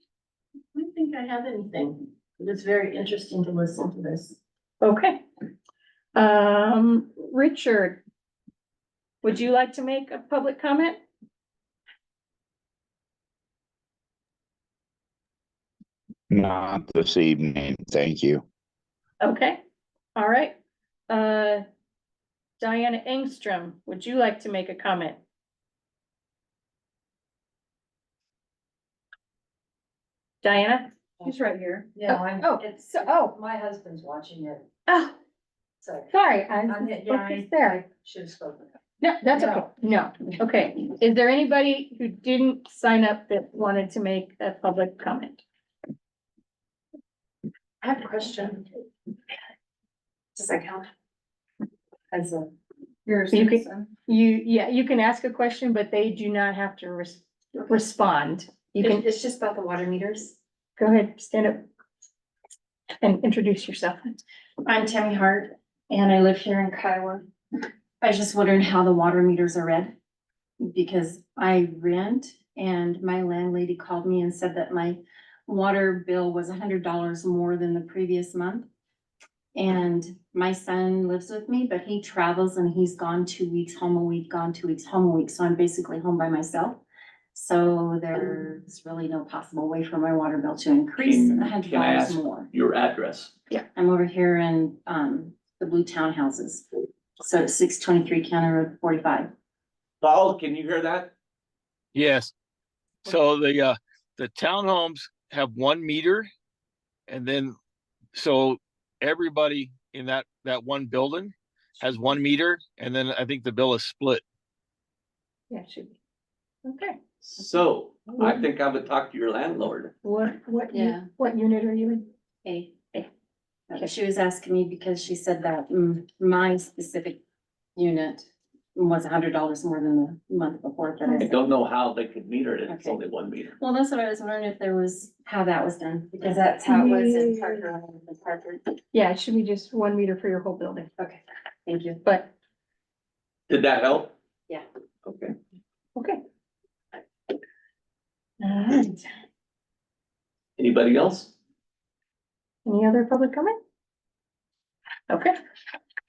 don't think I have anything. It's very interesting to listen to this. Okay. Richard, would you like to make a public comment? Not this evening, thank you. Okay, all right. Diana Engstrom, would you like to make a comment? Diana? She's right here. My husband's watching it, Oh, so. sorry, there. Should have spoken. No, that's okay. No, okay. Is there anybody who didn't sign up that wanted to make a public comment? I have a question. Does that count? As a. You're a You can- citizen. You can ask a question, but they do not have to respond. You can, It's just about the water meters. go ahead, stand up and introduce yourself. I'm Tammy Hart and I live here in Kiowa. I was just wondering how the water meters are read. Because I rent and my landlady called me and said that my water bill was $100 more than the previous month. And my son lives with me, but he travels and he's gone 2 weeks, home a week, gone 2 weeks, home a week. So I'm basically home by myself. So there's really no possible way for my water bill to increase Can I $100 ask more. your address? I'm over here in, the Blue Townhouses. So it's 623 County Road 45. Paul, can you hear that? Yes. So the townhomes have 1 meter. And then, so everybody in that one building has 1 meter. And then I think the bill is split. Yeah, it should be. Okay, So I think I would talk to your landlord. Yeah. what unit are you in? A. A. She was asking me because she said that my specific unit was $100 more than the month before that I I said. don't know how they could meter it. It's Okay. only 1 meter. Well, that's what I was wondering if there was, how that was done, because that's how it was in Parker and Parker. Yeah, it should be just 1 meter for your whole building, Okay, thank you. but, Did that help? Yeah. Okay. okay. All right, Anybody else? any other public comment? Okay,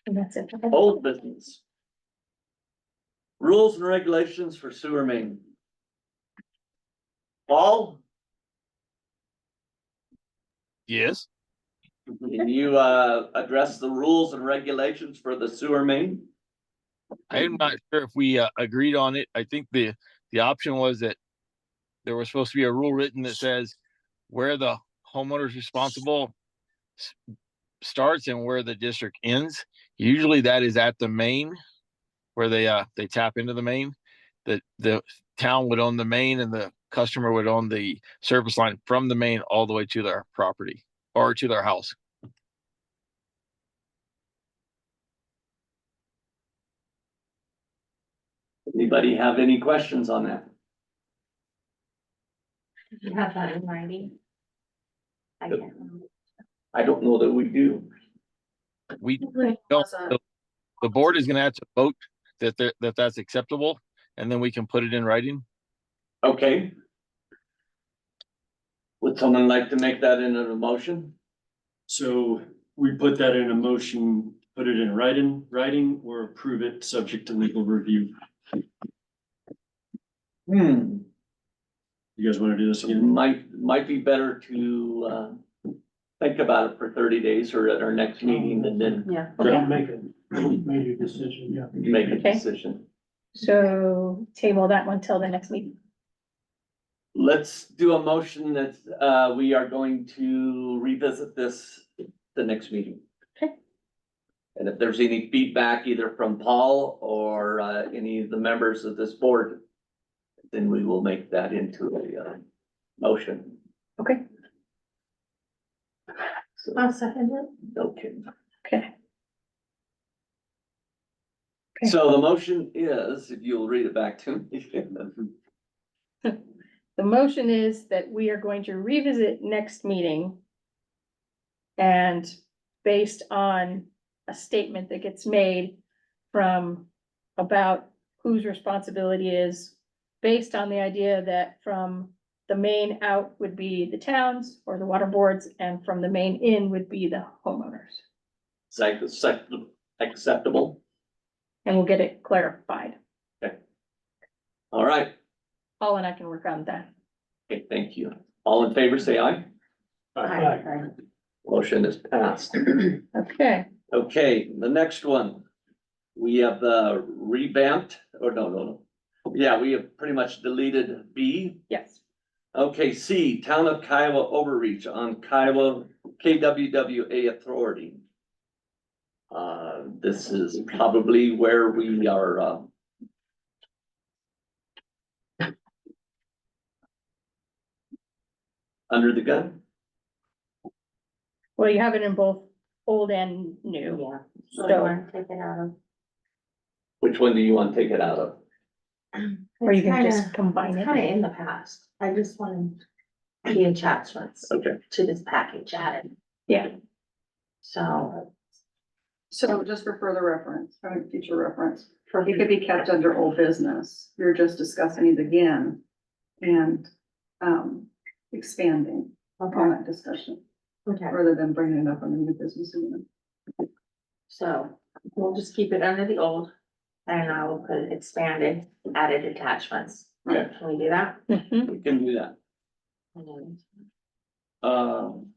and that's it. Old business. Rules and regulations for sewer main. Paul, Yes. can you address the rules and regulations for the sewer main? I am not sure if we agreed on it. I think the option was that there was supposed to be a rule written that says where the homeowner's responsible starts and where the district ends. Usually that is at the main where they tap into the main. The town would own the main and the customer would own the service line from the main all the way to their property or to their house. Anybody have any questions on that? Did you have that in writing? I can't remember. I don't know that we do. We don't, the board is gonna have to vote that's acceptable, and then we can put it in writing. Okay. Would someone like to make that into a motion? So we put that in a motion, put it in writing, or approve it subject to legal review. Hmm, You guys want to do this it again? might be better to, think about it for 30 days or at our next meeting and then Yeah. Don't make a major decision, yeah. make a Okay. decision. So table that one till the next meeting. Let's do a motion that, we are going to revisit this the next meeting. Okay. And if there's any feedback either from Paul or, any of the members of this board, then we will make that into a, motion. Okay. So, I'll second it. okay. Okay. So the motion is, if you'll read it back to me. The motion is that we are going to revisit next meeting. And based on a statement that gets made from about whose responsibility is. Based on the idea that from the main out would be the towns or the water boards, and from the main in would be the homeowners. Is that acceptable? And we'll get it clarified. All right. Paul and I can work on that. Okay, thank you. All in favor, say aye. Aye. Motion is passed. Okay, Okay, the next one. We have the revamped, or no. Yeah, we have pretty much deleted B. yes. Okay, C, Town of Kiowa overreach on KWWA authority. This is probably where we are, under the gun. Well, you have it in both old and new. Yeah. So So- I want to take it out of. Which one do you want to take it out of? Or you It's can just kinda- combine It's kind of it. in the past. I just want the attachments Okay. to this package added. Yeah, So So just for further reference, future reference, for it could be kept under old business. You're just discussing it again and, expanding on okay, that discussion okay. rather than bringing it up on the new business again. So we'll just keep it under the old and I will put expanded, added attachments. Okay. Can we do that? mhm, We can do that. Um.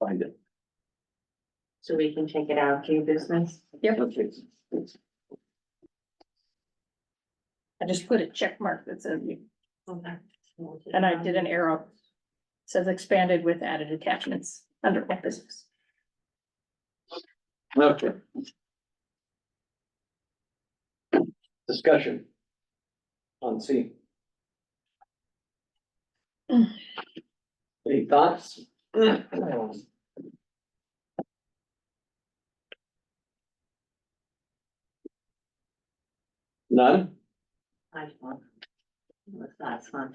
Find it. So we can take it out of new business. yep, Okay. I just put a check mark that says, Okay. and I did an arrow. Says expanded with added attachments under old business. Okay. Discussion. On C. Any thoughts? None? I don't. That was last one.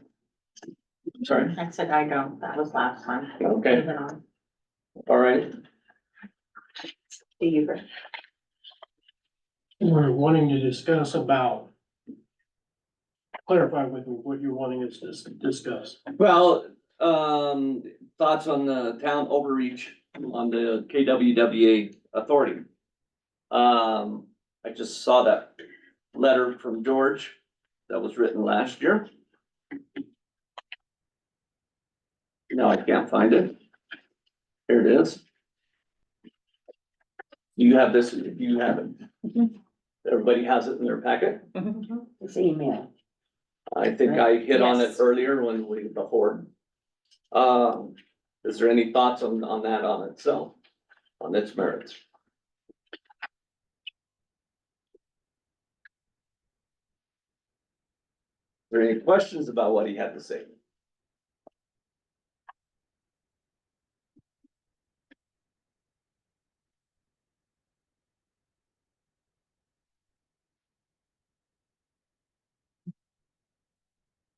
Sorry. I said I don't. That was last one. Okay. Moving on. All right. To you. We're wanting to discuss about. Clarify with me what you're wanting us to discuss. Well, thoughts on the town overreach on the KWWA authority. I just saw that letter from George that was written last year. No, I can't find it. Here it is. You have this, you have it. Mhm. Everybody has it in their packet. It's email. I think I hit on it Yes. earlier when we, before. Is there any thoughts on that on itself, on its merits? Are there any questions about what he had to say?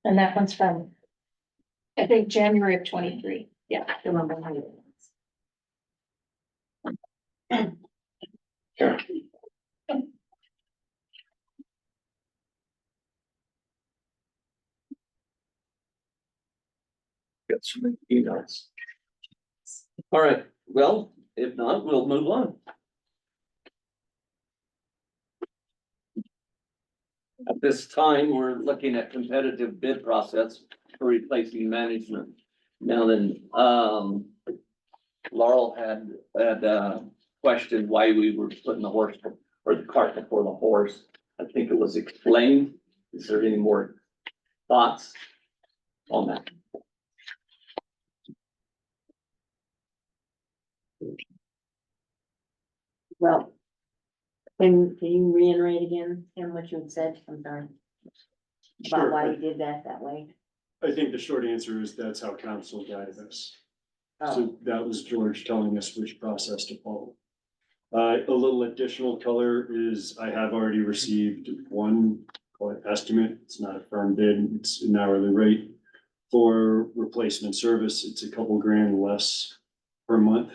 And that one's from, I think, January of 23. Yeah, I remember. Sure. Got some emails. All right, well, if not, we'll move on. At this time, we're looking at competitive bid process for replacing management. Now then, Laurel had questioned why we were putting the horse or the cart before the horse. I think it was explained. Is there any more thoughts on that? Well, can you reiterate again, Tim, what you had said? I'm sorry. About Sure. why you did that way? I think the short answer is that's how council guided us. Oh, So that was George telling us which process to follow. A little additional color is I have already received one, call it estimate. It's not a firm bid. It's an hourly rate. For replacement service, it's a couple grand less per month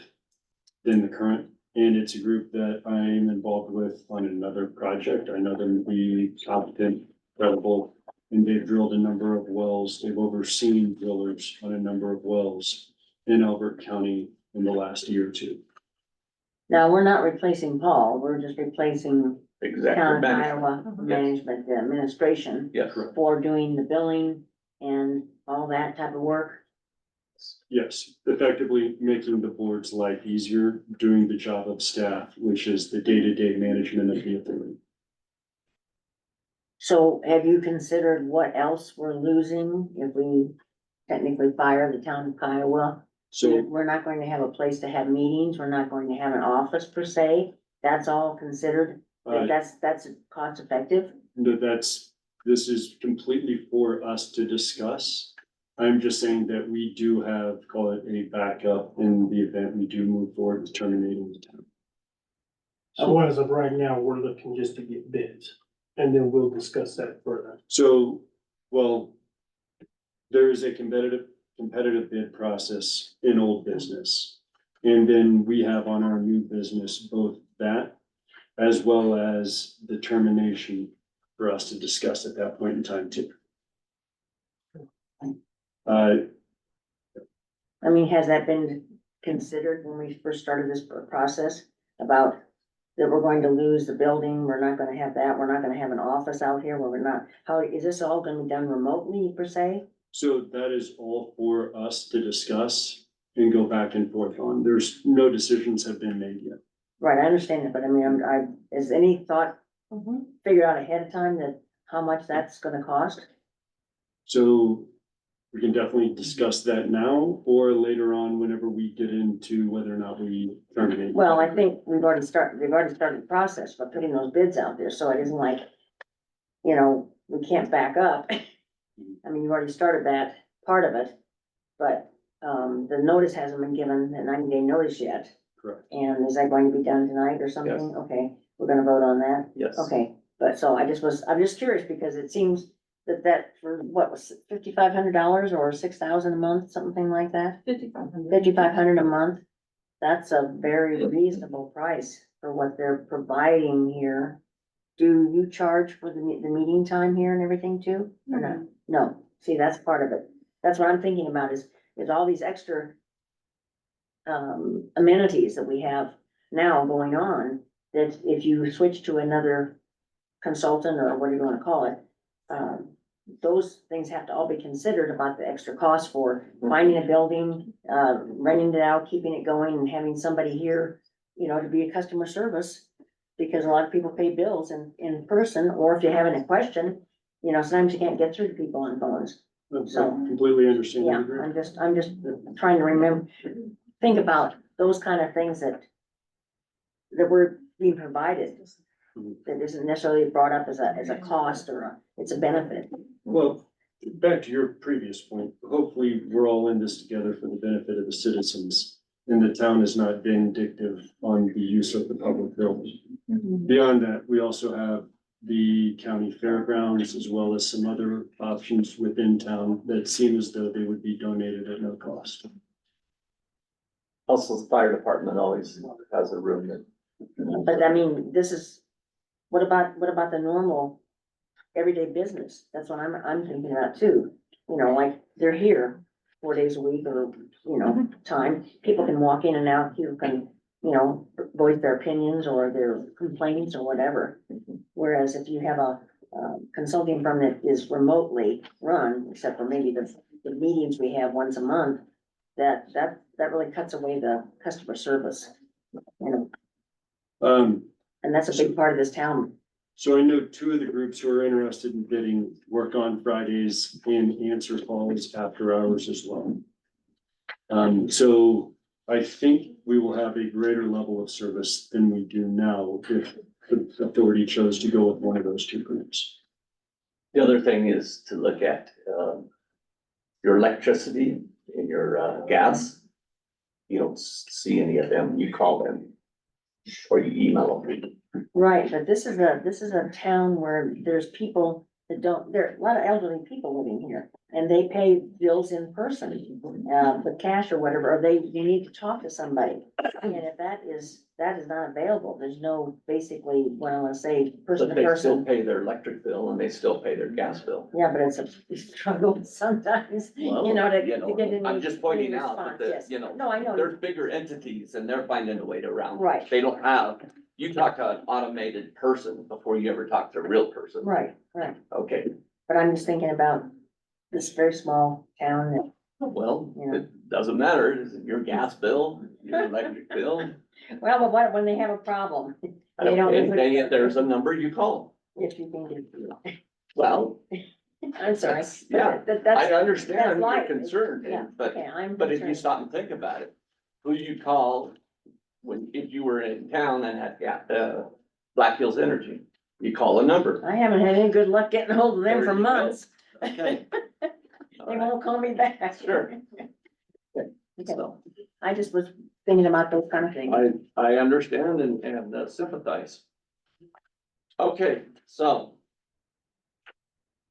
than the current. And it's a group that I'm involved with on another project. I know them to be competent, credible, and they've drilled a number of wells. They've overseen drillers on a number of wells in Elbert County in the last year or two. now, we're not replacing Paul, we're just replacing Executive Town of management. Iowa management, the administration Yes, for doing the billing and all that type of work. Yes, effectively making the board's life easier, doing the job of staff, which is the day-to-day management of the authority. So have you considered what else we're losing if we technically fire the town of Kiowa? So We're not going to have a place to have meetings, we're not going to have an office per se, that's all considered, uh, that's cost effective? this is completely for us to discuss. I'm just saying that we do have, call it a backup in the event we do move forward with terminating the town. So as of right now, we're looking just to get bids, and then we'll discuss that further. So, well, there is a competitive bid process in old business. And then we have on our new business, both that as well as the termination for us to discuss at that point in time too. I mean, has that been considered when we first started this process about that we're going to lose the building, we're not gonna have that, we're not gonna have an office out here, where we're not, how, is this all gonna be done remotely per se? So that is all for us to discuss and go back and forth on. There's no decisions have been made yet. Right, I understand it, but I mean, is any thought figured out ahead of time that how much that's gonna cost? So we can definitely discuss that now or later on whenever we get into whether or not we terminate. Well, I think they've already started the process by putting those bids out there, so it isn't like, you know, we can't back up. I mean, you've already started that part of it, but, the notice hasn't been given, the 90-day notice yet. Correct. And is that going to be done tonight or something? Okay, we're gonna vote on that? yes. Okay, but so I'm just curious because it seems that for what was $5,500 or $6,000 a month, something like that? 5,500 a month, that's a very reasonable price for what they're providing here. Do you charge for the meeting time here and everything too, or not? No, see, that's part of it, that's what I'm thinking about is all these extra amenities that we have now going on, that if you switch to another consultant, or what do you wanna call it, those things have to all be considered about the extra cost for finding a building, renting it out, keeping it going, and having somebody here you know, to be a customer service. Because a lot of people pay bills in person, or if you have any question, you know, sometimes you can't get through to people on phones. I So, completely understand. Yeah, and agree. I'm just trying to remember, think about those kind of things that we're being provided. That isn't necessarily brought up as a cost or it's a benefit. Well, back to your previous point, hopefully we're all in this together for the benefit of the citizens. And the town is not vindictive on the use of the public buildings. Beyond that, we also have the county fairgrounds as well as some other options within town that seem as though they would be donated at no cost. Also, the fire department always has a room that. But I mean, this is, what about the normal everyday business? That's what I'm thinking about too. You know, like they're here 4 days a week or, you know, time. People can walk in and out, people can, you know, voice their opinions or their complaints or whatever. Whereas if you have a consulting firm that is remotely run, except for maybe the meetings we have once a month, that really cuts away the customer service, you know, and that's a big part of this town. So I know two of the groups who are interested in getting work on Fridays and answer calls after hours as well. So I think we will have a greater level of service than we do now if the authority chose to go with one of those two groups. The other thing is to look at, your electricity and your, gas. You don't see any of them, you call them, or you email them. Right, but this is a town where there's people that don't, there are a lot of elderly people living here. And they pay bills in person, with cash or whatever, or you need to talk to somebody. And if that is not available, there's no, basically, what I wanna say, person But to they still person. pay their electric bill and they still pay their gas bill. Yeah, but it's a struggle sometimes, you know, to get any. I'm just pointing any out response, that, yes. you know, No, I know. there's bigger entities and they're finding a way to around. it. Right. They don't have, you talk to an automated person before you ever talk to a real person. Right, Okay, but I'm just thinking about this very small town that, well, Yeah. it doesn't matter, is it your gas bill, your electric bill? well, but what, when they have a problem? They don't. Okay, there's a number you call. If you can get, Well, I'm sorry. That's- yeah, That's, I understand that's your life. concern, Yeah, but, okay, I'm but if you concerned. stop and think about it, who do you call if you were in town and had, Black Hills Energy? You call a number. I haven't had any good luck getting hold of them There for you go. months. Okay. They won't call me back. Sure. Okay, So, I just was thinking about those kind of things. I understand and sympathize. Okay, so.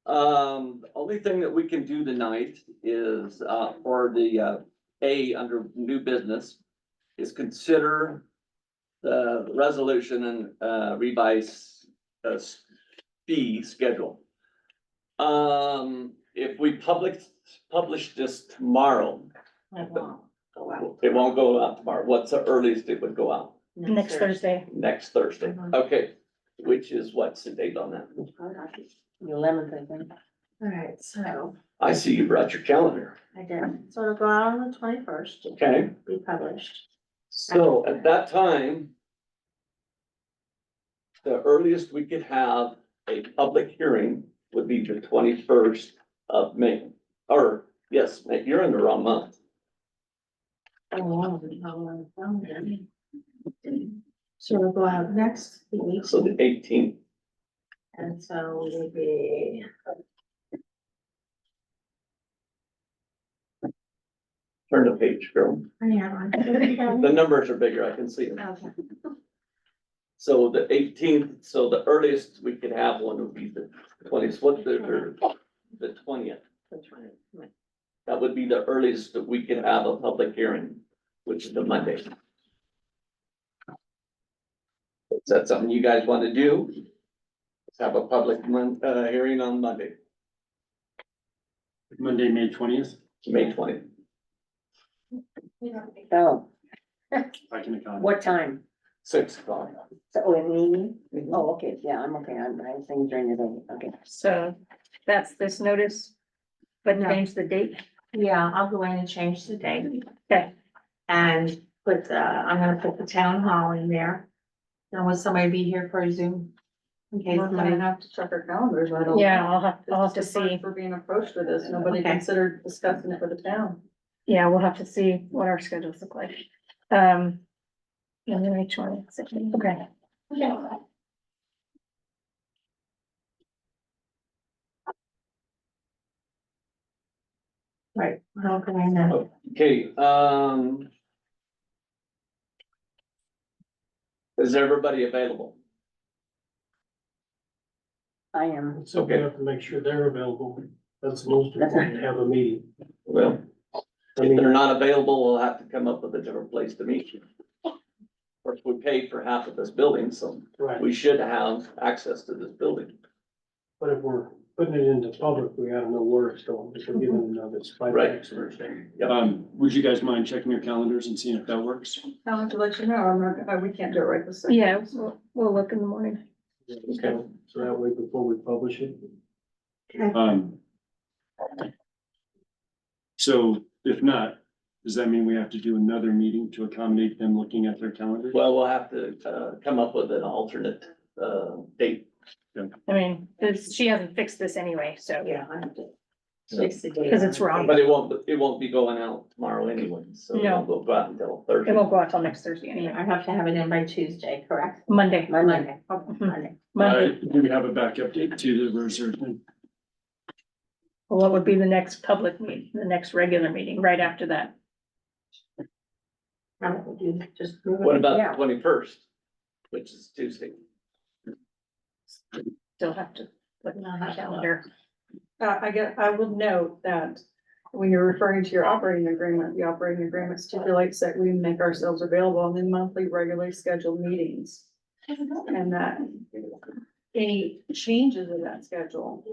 The only thing that we can do tonight is, for the, under new business, is consider the resolution and, revise, fee schedule. If we publish this tomorrow, It won't go out. it won't go out tomorrow. What's the earliest it would go out? Next Thursday. Next Thursday. Mhm. Okay, which is what's the date on that? The 11th, I think. Alright, so I see you brought your calendar. I did, so it'll go out on the 21st, Okay, be published. so at that time, the earliest we could have a public hearing would be the 21st of May. Or, yes, May, you're in the wrong month. So it'll go out next week, So the 18th. and so it'll be. Turn the page, girl. Yeah. The numbers are bigger, I can see them. Okay. So the 18th, so the earliest we could have one would be the 20th, the 20th. That would be the earliest that we could have a public hearing, which is the Monday. Is that something you guys want to do? Let's have a public hearing on Monday, Monday, May 20th, May 20th. Oh, I can accommodate. what time? 6 o'clock. So, oh, in the evening? Mhm. Oh, okay, yeah, I'm okay. I was thinking during the day, okay. So that's this notice, but No. change the date. Yeah, I'll go in and change the date. Okay. And I'm gonna put the town hall in there. Don't want somebody to be here for a Zoom. In case We're gonna somebody, have to check our calendars, I don't. Yeah, I'll have to It's just the first see. For being approached with this, nobody Okay. considered discussing it for the town. Yeah, we'll have to see what our schedules look like. And then each one, okay. right, how can I know? Okay, is everybody available? I am. So we have to make sure they're available. That's the most important, to have a meeting. Well, I if mean, they're not available, we'll have to come up with a different place to meet. Of course, we paid for half of this building, so right, we should have access to this building. but if we're putting it into public, we gotta know where it's going, if we're giving them notice by Right. next Thursday. Would you guys mind checking your calendars and seeing if that works? I'll have to let you know, I'm not, we can't do it right this second. Yeah, we'll look in the morning. Okay, so that way before we publish it. Um. So if not, does that mean we have to do another meeting to accommodate them looking at their calendars? Well, we'll have to, come up with an alternate, date. I mean, she hasn't fixed this anyway, so. Yeah, I have to. fix the date Because on it's the wrong. But it won't be going out tomorrow anyway, so it No. won't go out until Thursday. It won't go out till next Thursday date. anyway. I have to have it in by Tuesday, correct? Monday. Monday. Mhm. Monday. Monday. Do we have a backup date to the reserve? Well, what would be the next public meeting, the next regular meeting, right after that? How about we do just move it? What about Yeah. the 21st, which is Tuesday? Still have to look on the calendar. I would note that when you're referring to your operating agreement, the operating agreement stipulates that we make ourselves available on the monthly regularly scheduled meetings. And that any changes in that schedule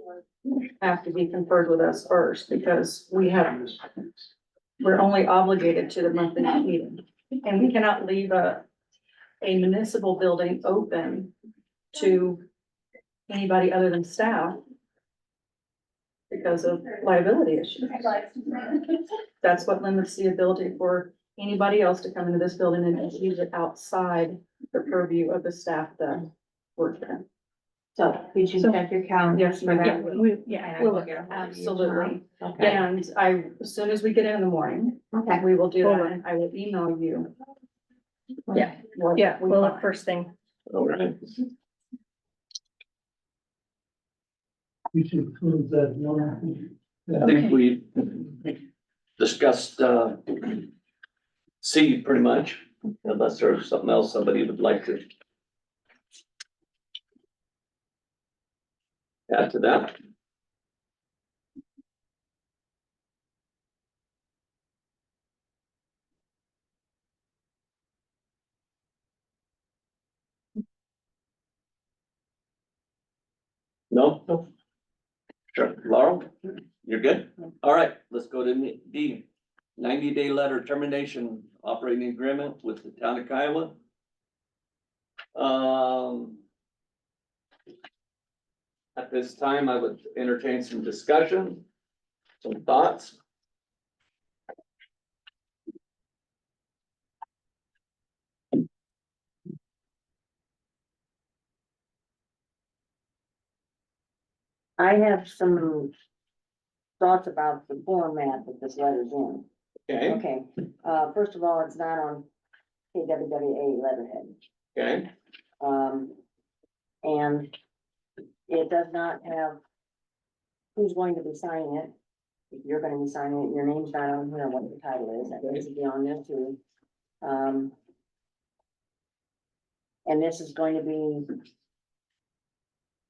have to be conferred with us first, because we're only obligated to the monthly meeting. And we cannot leave a municipal building open to anybody other than staff because of liability issues. That's what limits the ability for anybody else to come into this building and use it outside the purview of the staff that work there. So could you check your calendar? Yes, for ma'am. that? Yeah, And I we'll will look. get ahold of you Absolutely. tomorrow. Okay, And as soon as we get in the morning, okay. we will do that, and I will email you. Yeah. what Yeah, we we'll look find. first thing. All right. We should prove that one. I think we discussed, C pretty much, unless there's something else somebody would like to add to that. No? No. Sure, Laurel, you're good? All right, let's go to D. 90-day letter termination operating agreement with the town of Kiowa. At this time, I would entertain some discussion, some thoughts. I have some thoughts about the format that this letter's in. Okay, Okay, first of all, it's not on KWWA letterhead. okay, And it does not have who's going to be signing it. If you're gonna be signing it, your name's not on here, what the title is, that needs to be on there too. And this is going to be,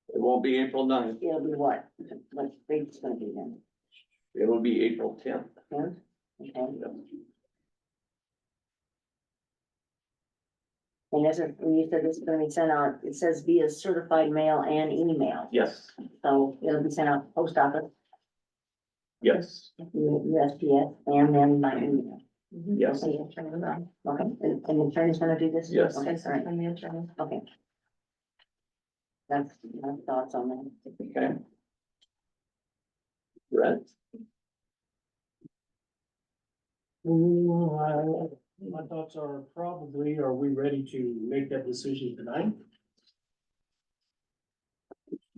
it won't be April 9th, it'll be what date's gonna be then? it will be April 10th. 10th? Okay. And this is, when you said this is gonna be sent out, it says via certified mail and email, Yes, so it'll be sent out post office, yes, USPS, and then by email. yes, Okay, and the attorney's gonna do this? Yes. Okay, all right, okay. That's my thoughts on that. okay. Brett, My thoughts are probably, are we ready to make that decision tonight?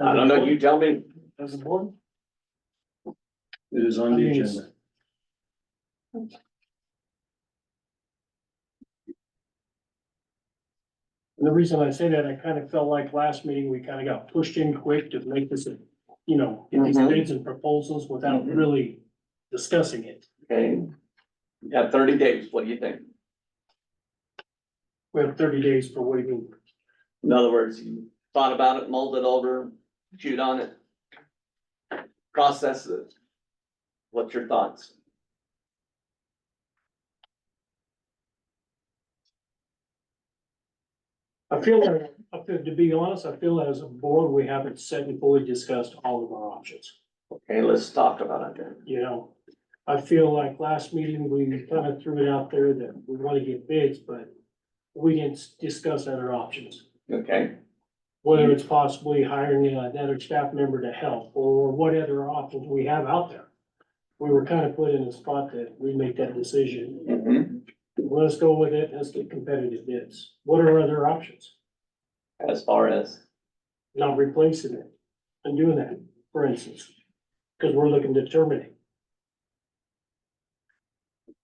I don't know, you tell me. As a board? It is on I the mean, it's- agenda. And the reason I say that, I kind of felt like last meeting, we kind of got pushed in quick to make this, get these Mhm. bids and proposals without Mhm. really discussing it. Okay, you have 30 days, what do you think? We have 30 days for waiting. In other words, you thought about it, mulled it over, chewed on it. Process it. What's your thoughts? To be honest, I feel as a board, we haven't said and fully discussed all of our options. Okay, let's talk about it then. I feel like last meeting, we kind of threw it out there that we want to get bids, but we didn't discuss other options. Okay, Whether it's possibly hiring another staff member to help, or what other options we have out there. We were kind of put in a spot that we make that decision. mhm. Let's go with it, let's get competitive bids. What are other options? As far as, Not replacing it and doing that, for instance, because we're looking to terminate.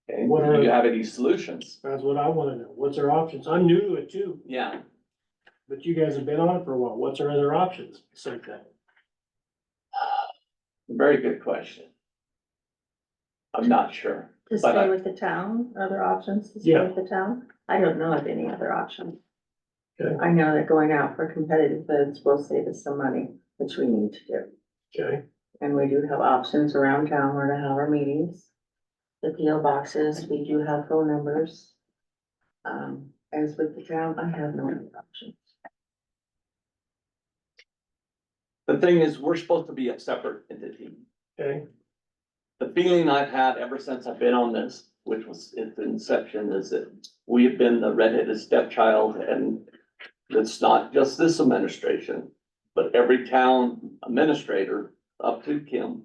okay, What do are- you have any solutions? That's what I want to know. What's our options? I'm new to it too, Yeah, but you guys have been on it for a while. What's our other options? Same thing. very good question. I'm not sure. To But stay with the town, other options to stay Yeah. with the town? I don't know of any other options. Okay. I know that going out for competitive bids will save us some money, which we need to do. Okay, And we do have options around town where to have our meetings. The PO boxes, we do have phone numbers. As with the town, I have no other options. The thing is, we're supposed to be a separate entity. okay, The feeling I've had ever since I've been on this, which was its inception, is that we have been the redheaded stepchild, and it's not just this administration, but every town administrator up to Kim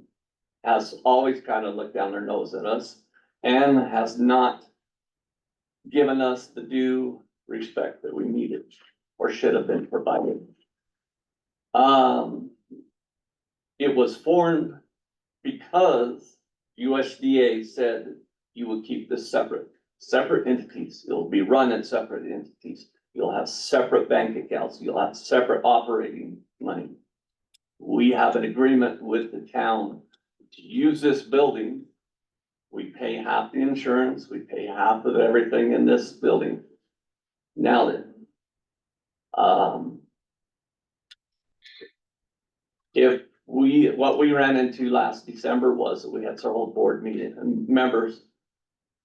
has always kind of looked down their nose at us and has not given us the due respect that we needed or should have been provided. It was formed because USDA said you will keep this separate entities. It'll be run in separate entities. You'll have separate bank accounts. You'll have separate operating money. We have an agreement with the town to use this building. We pay half the insurance, we pay half of everything in this building. Now then, what we ran into last December was that we had several board meeting and members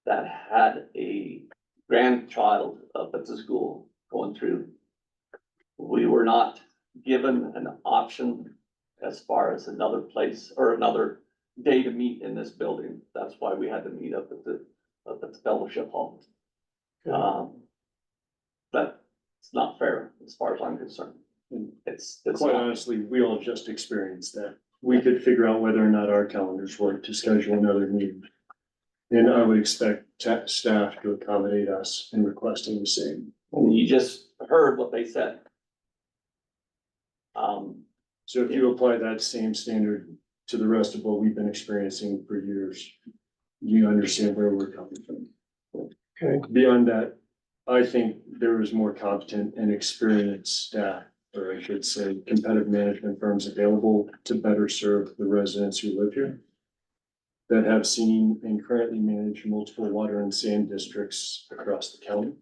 that had a grandchild up at the school going through. We were not given an option as far as another place or another day to meet in this building. That's why we had to meet up at the fellowship hall. But it's not fair as far as I'm concerned. It's Quite not. honestly, we all just experienced that. We could figure out whether or not our calendars work to schedule another meeting. And I would expect staff to accommodate us in requesting the same. And you just heard what they said. So if you apply that same standard to the rest of what we've been experiencing for years, you understand where we're coming from. okay. Beyond that, I think there is more competent and experienced staff, or I should say, competitive management firms available to better serve the residents who live here, that have seen and currently manage multiple water and sand districts across the county.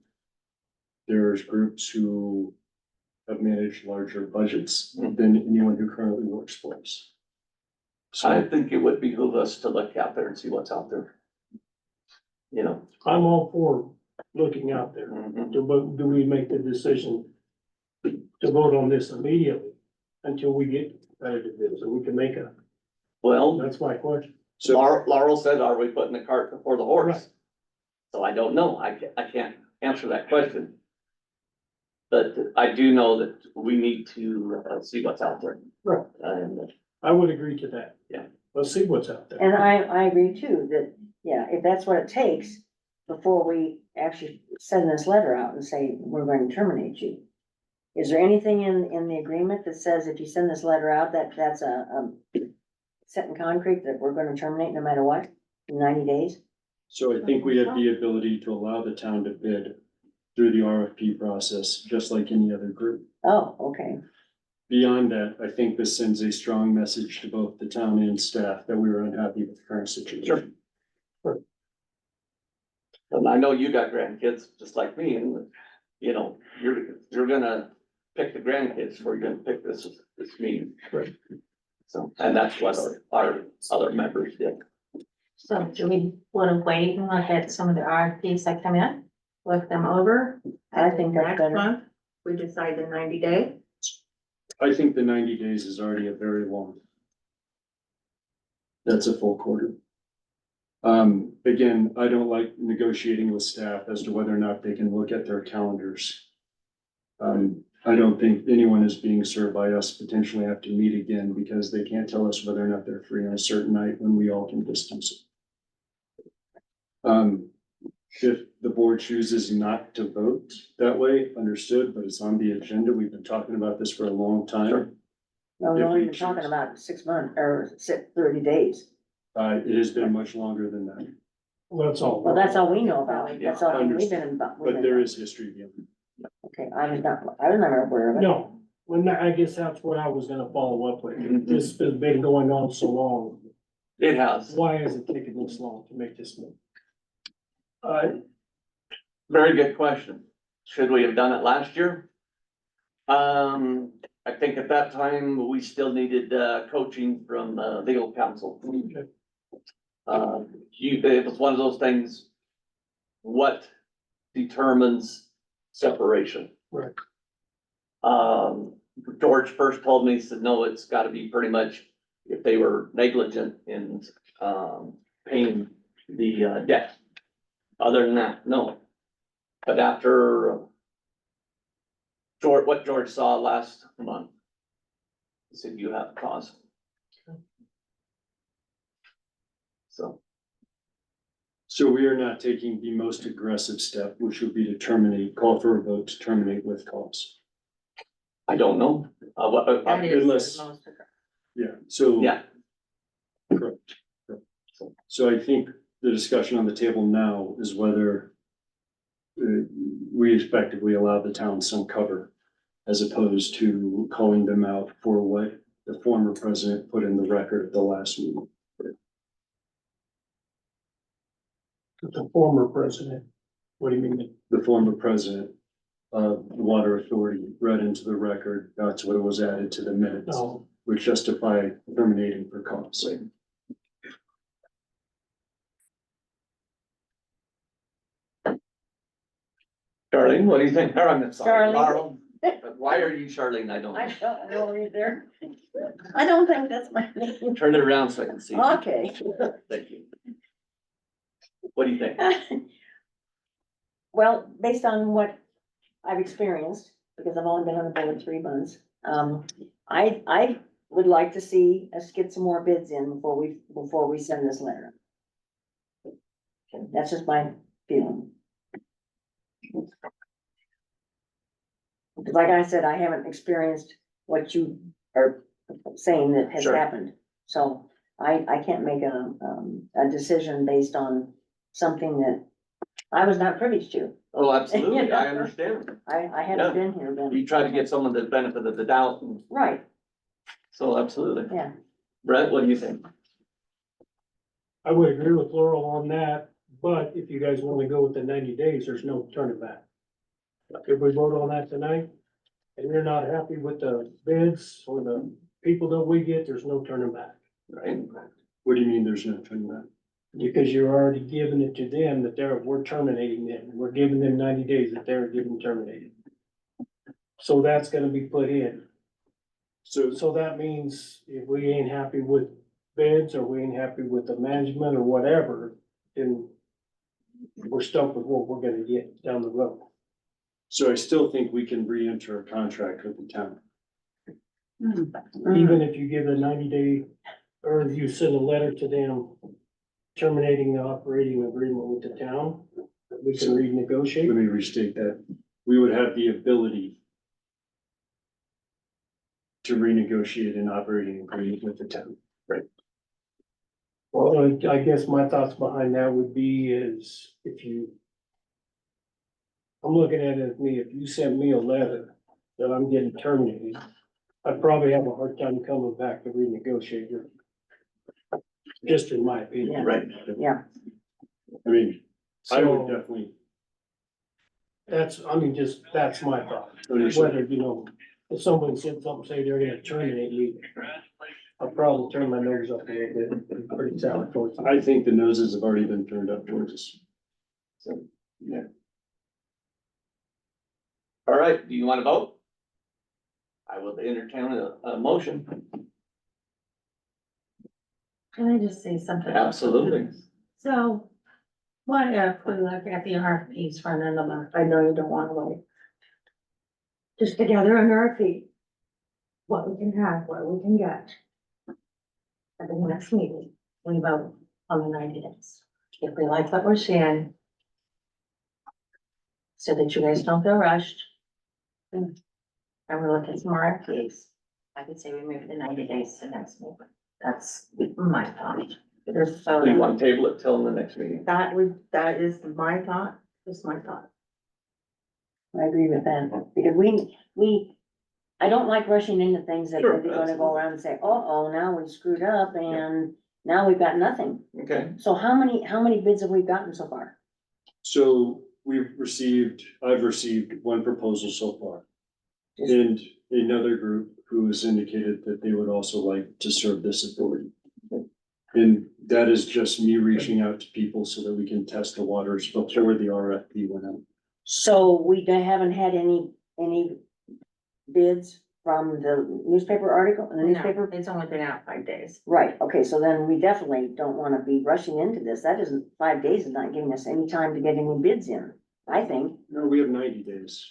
There's groups who have managed larger budgets than anyone who currently works for us. I So think it would behoove us to look out there and see what's out there. You know. I'm all for looking out there. Do we make the decision to vote on this immediately until we get competitive bids, so we can make Well, that's my question. So Laurel said, are we putting the cart before the horse? Right. So I don't know. I can't answer that question. But I do know that we need to see what's out there. Right. And I would agree to that. Yeah. Let's see what's out there. And I agree too, that, yeah, if that's what it takes before we actually send this letter out and say, we're going to terminate you. Is there anything in the agreement that says if you send this letter out, that's set in concrete that we're gonna terminate no matter what, in 90 days? So I think we have the ability to allow the town to bid through the RFP process, just like any other group. Oh, okay. Beyond that, I think this sends a strong message to both the town and staff that we are unhappy with the current situation. And I know you got grandkids just like me, and, you know, you're gonna pick the grandkids, we're gonna pick this meeting. Right. So, and that's what our other members did. So do we wanna wait and look at some of the RFPs that come in, look them over? I think that's Next better. month, we decide the 90-day. I think the 90 days is already a very long. That's a full quarter. Again, I don't like negotiating with staff as to whether or not they can look at their calendars. I don't think anyone is being served by us potentially have to meet again because they can't tell us whether or not they're free on a certain night when we all can distance it. If the board chooses not to vote that way, understood, but it's on the agenda. We've been talking about this for a long time. No, If no, we you're talking choose. about 6 months or 30 days. It has been much longer than that, Well, that's all. Well, that's all we know about it. That's all we've been involved. but there is history behind it. Okay, I was never aware of it. No, well, I guess that's what I was gonna follow up with. This has been going on so long. It has. Why is it taking this long to make this move? Very good question. Should we have done it last year? I think at that time, we still needed, coaching from, legal counsel. It was one of those things, what determines separation? Right. George first told me, he said, no, it's gotta be pretty much if they were negligent in, paying the, debt. Other than that, no. But after what George saw last month, he said, you have cause. So, So we are not taking the most aggressive step, which would be to terminate, call for a vote to terminate with cause. I don't know, That is unless- the most. Yeah, so. yeah, Correct. Correct. So I think the discussion on the table now is whether we effectively allow the town some cover as opposed to calling them out for what the former president put in the record at the last meeting. The former president, what do you mean? The former president of the Water Authority read into the record, that's what was added to the minutes, No, which justify terminating for cause. Charlene, what do you think? Or I'm sorry, Charlene. Laurel. Why are you Charlene? I don't I know. don't know either. I don't think that's my name. Turn it around so I can see. Okay. Thank you. What do you think? Well, based on what I've experienced, because I've only been on the board 3 months, I would like to see us get some more bids in before we send this letter. That's just my feeling. Because like I said, I haven't experienced what you are saying that has Sure. happened. So I can't make a decision based on something that I was not privy to. Oh, absolutely, I understand. I Yeah. haven't been here then. You try to give someone the benefit of the doubt, and Right, so absolutely. yeah. Brett, what do you think? I would agree with Laurel on that, but if you guys wanna go with the 90 days, there's no turning back. If we vote on that tonight, and you're not happy with the bids or the people that we get, there's no turning back. Right? What do you mean there's no turning back? Because you're already giving it to them that we're terminating them, we're giving them 90 days that they're getting terminated. So that's gonna be put in. So that means if we ain't happy with bids, or we ain't happy with the management or whatever, then we're stuck with what we're gonna get down the road. So I still think we can re-enter a contract with the town. Even if you give a 90-day, or if you send a letter to them terminating the operating agreement with the town, We can renegotiate. Let me restate that. We would have the ability to renegotiate an operating agreement with the town. Well, I guess my thoughts behind that would be is if you. I'm looking at it as me, if you sent me a letter that I'm getting terminated, I'd probably have a hard time coming back to renegotiate it. Just in my opinion. Right. Yeah, I mean, I would So definitely, that's my thought. understand. Whether, if someone said something, say they're gonna terminate me, I'll probably turn my nose up a little bit, pretty sour towards it. I think the noses have already been turned up towards us. So, yeah. All right, do you want to vote? I will entertain a motion. Can I just say something? Absolutely. So, what if we look at the RFPs for another month? I know you don't wanna wait. Just to gather under our feet, what we can have, what we can get. At the next meeting, we vote on the 90 days. If we like what we're seeing. So that you guys don't feel rushed. And we look at some RFPs. I could say we move the 90 days to next meeting. That's my thought. There's so. Do you want to table it till the next meeting? That is my thought, just my thought. I agree with that, because I don't like rushing into things that Sure, we're gonna absolutely. go around and say, oh, now we screwed up and now we've got nothing. Okay. So how many bids have we gotten so far? So I've received one proposal so far. And another group who has indicated that they would also like to serve this authority. And that is just me reaching out to people so that we can test the waters before the RFP went out. So we haven't had any bids from the newspaper article, the newspaper? It's only been out 5 days. Right, okay, so then we definitely don't wanna be rushing into this. That isn't, 5 days is not giving us any time to get any bids in, I think. No, we have 90 days.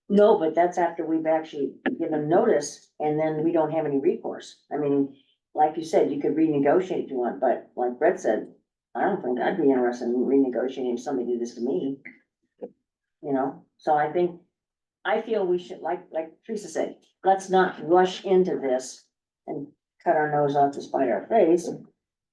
No, but that's after we've actually given notice and then we don't have any recourse. I mean, like you said, you could renegotiate if you want, but like Brett said, I don't think I'd be interested in renegotiating if somebody did this to me. So I feel we should, like Teresa said, let's not rush into this and cut our nose off to spite our face.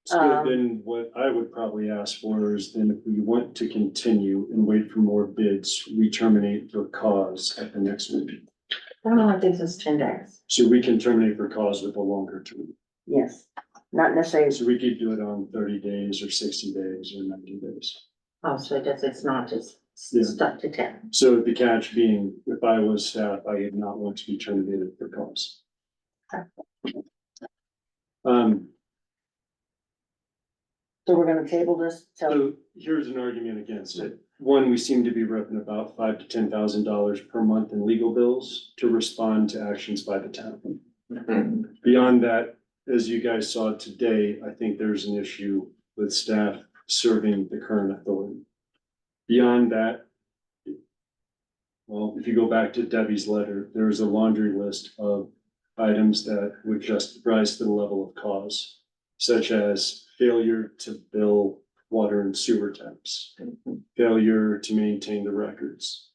So then what I would probably ask for is then if we want to continue and wait for more bids, we terminate for cause at the next meeting. I don't know what gives us 10 days. So we can terminate for cause with a longer term. Yes, not necessarily, So we could do it on 30 days or 60 days or 90 days. Oh, so it's not just Yeah. stuck to 10. So the catch being, if I was staff, I would not want to be terminated for cause. so we're gonna table this till, So here's an argument against it. One, we seem to be ripping about $5,000 to $10,000 per month in legal bills to respond to actions by the town. Beyond that, as you guys saw today, I think there's an issue with staff serving the current authority. Beyond that, well, if you go back to Debbie's letter, there's a laundry list of items that would just rise to the level of cause, such as failure to bill water and sewer taps, failure to maintain the records.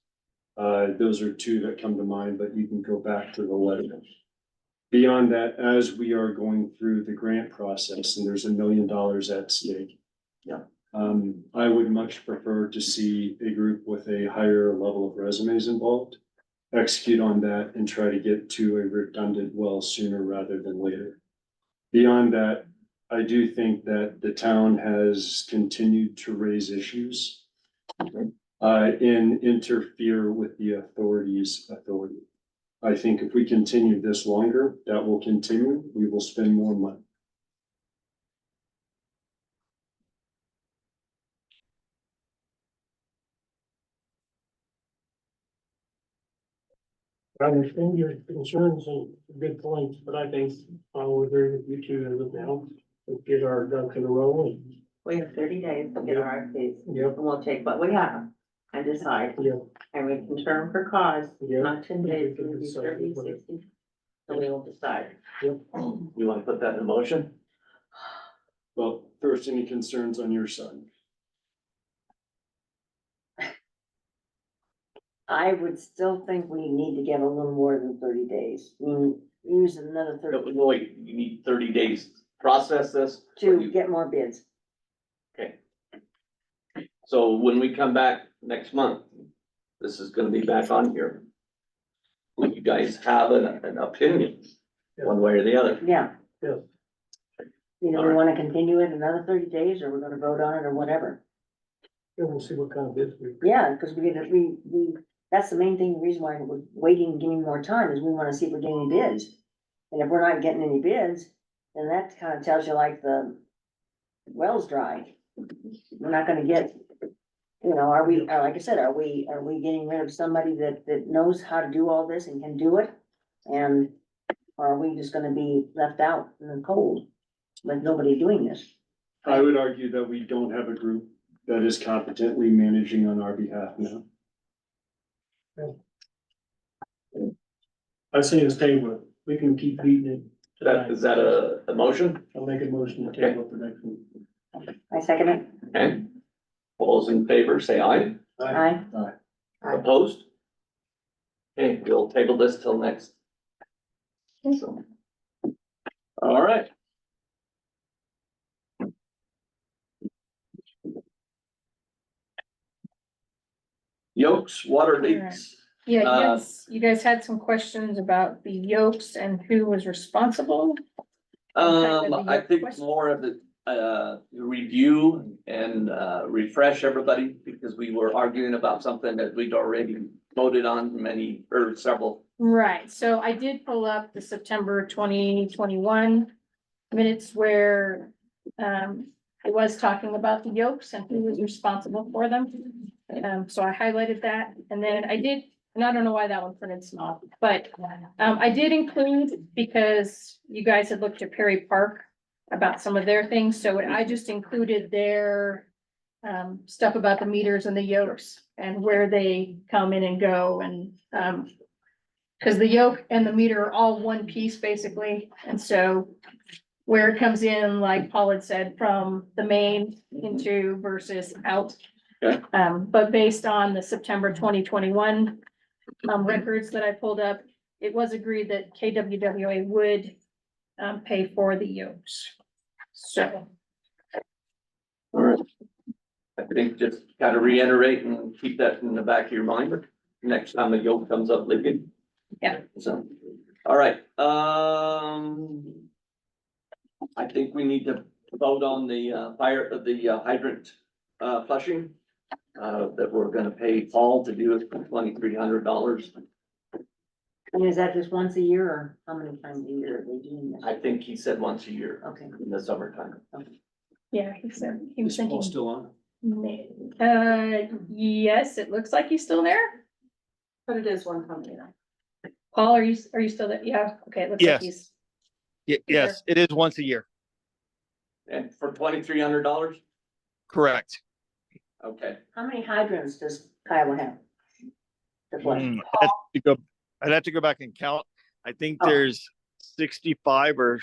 Those are two that come to mind, but you can go back to the letter. Beyond that, as we are going through the grant process and there's $1 million at stake. Yeah. I would much prefer to see a group with a higher level of resumes involved, execute on that and try to get to a redundant well sooner rather than later. Beyond that, I do think that the town has continued to raise issues and interfere with the authority's authority. I think if we continue this longer, that will continue. We will spend more money. I understand your concerns and good points, but I think I'll agree with you two as of now. Let's get our ducks in a row and, We have 30 days to get RFPs. Yep. And we'll take what we have and decide. yeah, And we can turn for cause, Yeah. not 10 days, We can maybe decide 30, what it- 60. So we will decide. You want to put that in motion? Well, first, any concerns on your side? I would still think we need to get a little more than 30 days. I mean, use another 30 Wait, you need 30 days to process this? to get more bids. Okay. So when we come back next month, this is gonna be back on here. Will you guys have an opinion, one way or the other? Yeah. Yeah. Either we wanna continue it another 30 days or we're gonna vote on it or whatever. Yeah, we'll see what kind of bids we. Yeah, because that's the main thing, the reason why we're waiting and giving more time is we wanna see if we're getting any bids. And if we're not getting any bids, then that kind of tells you like the well's dry. We're not gonna get, are we, like I said, are we getting rid of somebody that knows how to do all this and can do it? And are we just gonna be left out in the cold with nobody doing this? I would argue that we don't have a group that is competently managing on our behalf now. I say it's table, we can keep beating it tonight. Is that a motion? I'll make a motion to table it for next week. I second it. Okay. All those in favor, say aye. Aye. Aye. Aye. Opposed? Okay, we'll table this till next. All right. Yokes, water leaks. Yeah, you guys had some questions about the yolks and who was responsible. I think more of the, review and, refresh everybody, because we were arguing about something that we'd already voted on several. Right, so I did pull up the September 2021 minutes where, it was talking about the yolks and who was responsible for them. So I highlighted that, and then I did, and I don't know why that one printed small, but, I did include, because you guys had looked at Perry Park about some of their things, so I just included their, stuff about the meters and the yokes and where they come in and go, and, cause the yoke and the meter are all one piece basically, and so where it comes in, like Paul had said, from the main into versus out. Okay. But based on the September 2021 records that I pulled up, it was agreed that KWWA would pay for the yokes. So, All right. I think just gotta reiterate and keep that in the back of your mind, next time the yoke comes up leaking. Yeah. So, all right, I think we need to vote on the hydrant flushing. That we're gonna pay Paul to do it for $2,300. And is that just once a year or how many times a year are they doing this? I think he said once a year Okay. in the summertime. yeah, he said, he was Is Paul thinking, still on? yes, it looks like he's still there. But it is one company now. Paul, are you still there? Yeah, okay, it looks like Yes. he's, Yes, it is once a year. And for $2,300? Correct. Okay, How many hydrants does Kiowa have? To flush? I'd have to go back and count. I think Oh. there's 65 or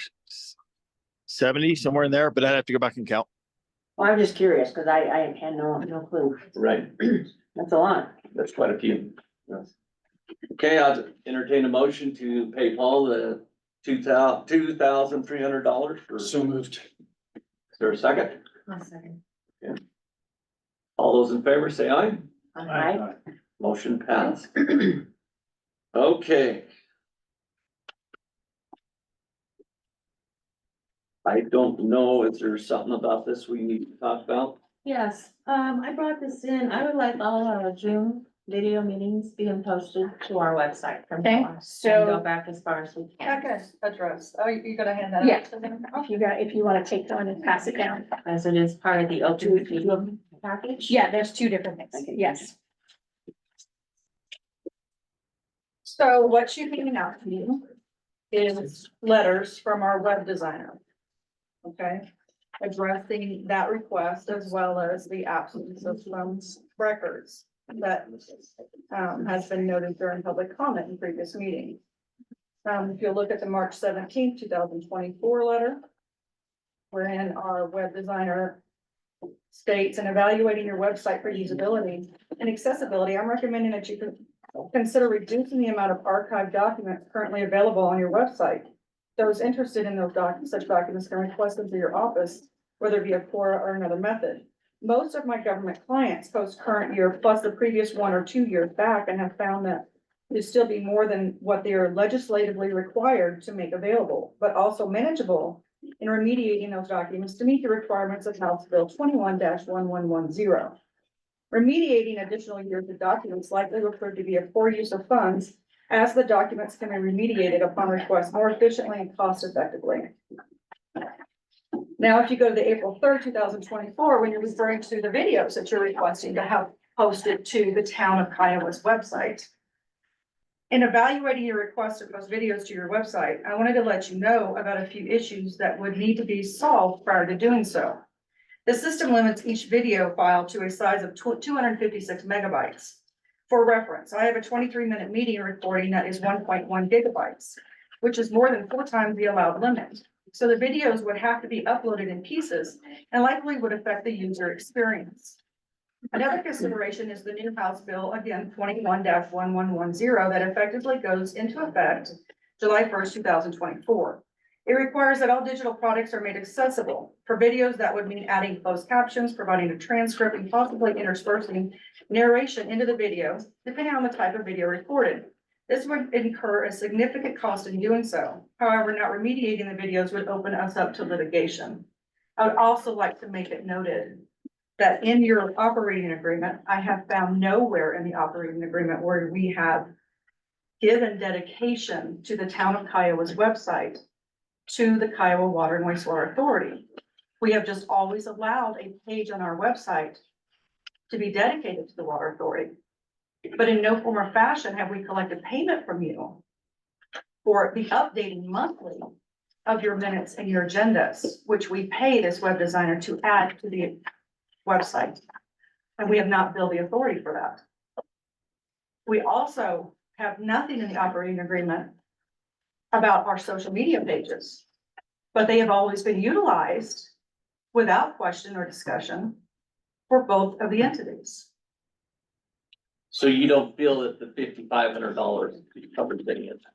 70, somewhere in there, but I'd have to go back and count. Well, I'm just curious, cause I had no clue. right, That's a lot. that's quite a few. Yes. Okay, I'll entertain a motion to pay Paul the $2,300 for, is So moved. there a second? One second. All those in favor, say aye. Aye. Motion passed. Okay. I don't know if there's something about this we need to talk about. Yes, I brought this in. I would like all our June video meetings being posted to our website from okay, now on. And go so, back as far as we can. Okay, address. Oh, you're gonna hand that Yeah. out to them? if you wanna take one and pass it down. As it is part of the open video package. Yeah, there's two different things, Okay. yes. So what you handing out to you is letters from our web designer. Okay, addressing that request as well as the absence of some records that has been noted during public comment in previous meetings. If you look at the March 17th, 2024 letter, wherein our web designer states, in evaluating your website for usability and accessibility, I'm recommending that you consider reducing the amount of archived documents currently available on your website. Those interested in those such documents can request them to your office, whether via Quora or another method. Most of my government clients post current year plus the previous 1 or 2 years back and have found that to still be more than what they are legislatively required to make available, but also manageable in remediating those documents to meet the requirements of House Bill 21-1110. Remediating additional years of documents likely will prove to be a poor use of funds, as the documents can be remediated upon request more efficiently and cost effectively. Now, if you go to the April 3rd, 2024, when you're referring to the videos that you're requesting to have posted to the town of Kiowa's website. In evaluating your request to post videos to your website, I wanted to let you know about a few issues that would need to be solved prior to doing so. The system limits each video file to a size of 256 megabytes. For reference, I have a 23-minute meeting recording that is 1.1 gigabytes, which is more than 4 times the allowed limit. So the videos would have to be uploaded in pieces and likely would affect the user experience. Another consideration is the new House Bill, again, 21-1110, that effectively goes into effect July 1st, 2024. It requires that all digital products are made accessible. For videos, that would mean adding closed captions, providing a transcript, and possibly interspersing narration into the video, depending on the type of video recorded. This would incur a significant cost in doing so. However, not remediating the videos would open us up to litigation. I would also like to make it noted that in your operating agreement, I have found nowhere in the operating agreement where we have given dedication to the town of Kiowa's website to the Kiowa Water and Wastewater Authority. We have just always allowed a page on our website to be dedicated to the Water Authority. But in no form or fashion have we collected payment from you for the updating monthly of your minutes and your agendas, which we pay this web designer to add to the website. And we have not billed the authority for that. We also have nothing in the operating agreement about our social media pages, but they have always been utilized without question or discussion for both of the entities. So you don't feel that the $5,500 covers any of that?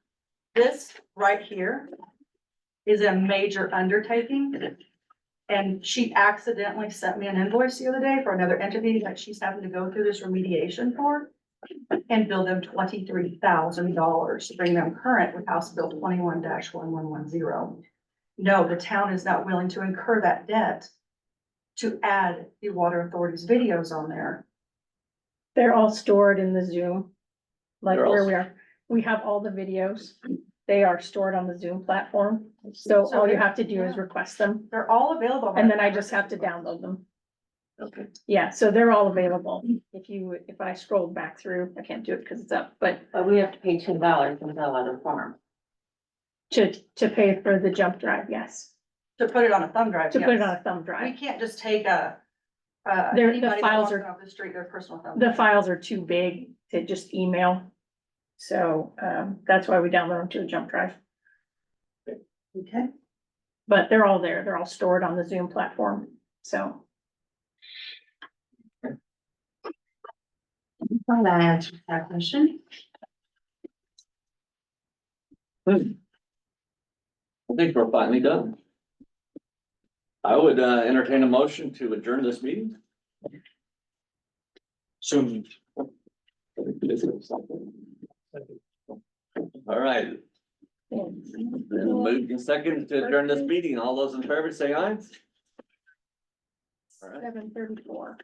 This right here is a major undertaking. And she accidentally sent me an invoice the other day for another entity that she's having to go through this remediation for. And bill them $23,000 to bring them current with House Bill 21-1110. No, the town is not willing to incur that debt to add the water authority's videos on there. They're all stored in the Zoom, like They're all- where we are. We have all the videos. They are stored on the Zoom platform. So all you have to do is request them, They're all available. and then I just have to download them. Okay. Yeah, so they're all available. If I scroll back through, I can't do it because it's up, but But we have to pay $10 and fill out a form. to pay for the jump drive, yes. To put it on a thumb drive. To put it yes. on a thumb We drive. can't just take The anybody that files walks are- off the street, their personal thumb. The files are too big to just email. So, that's why we download them to a jump drive, Okay. but they're all there. They're all stored on the Zoom platform, so. Well, that answers that question. I think we're finally done. I would entertain a motion to adjourn this meeting. So All right, moved in second to adjourn this meeting. All those in favor say aye. All right. 7:34.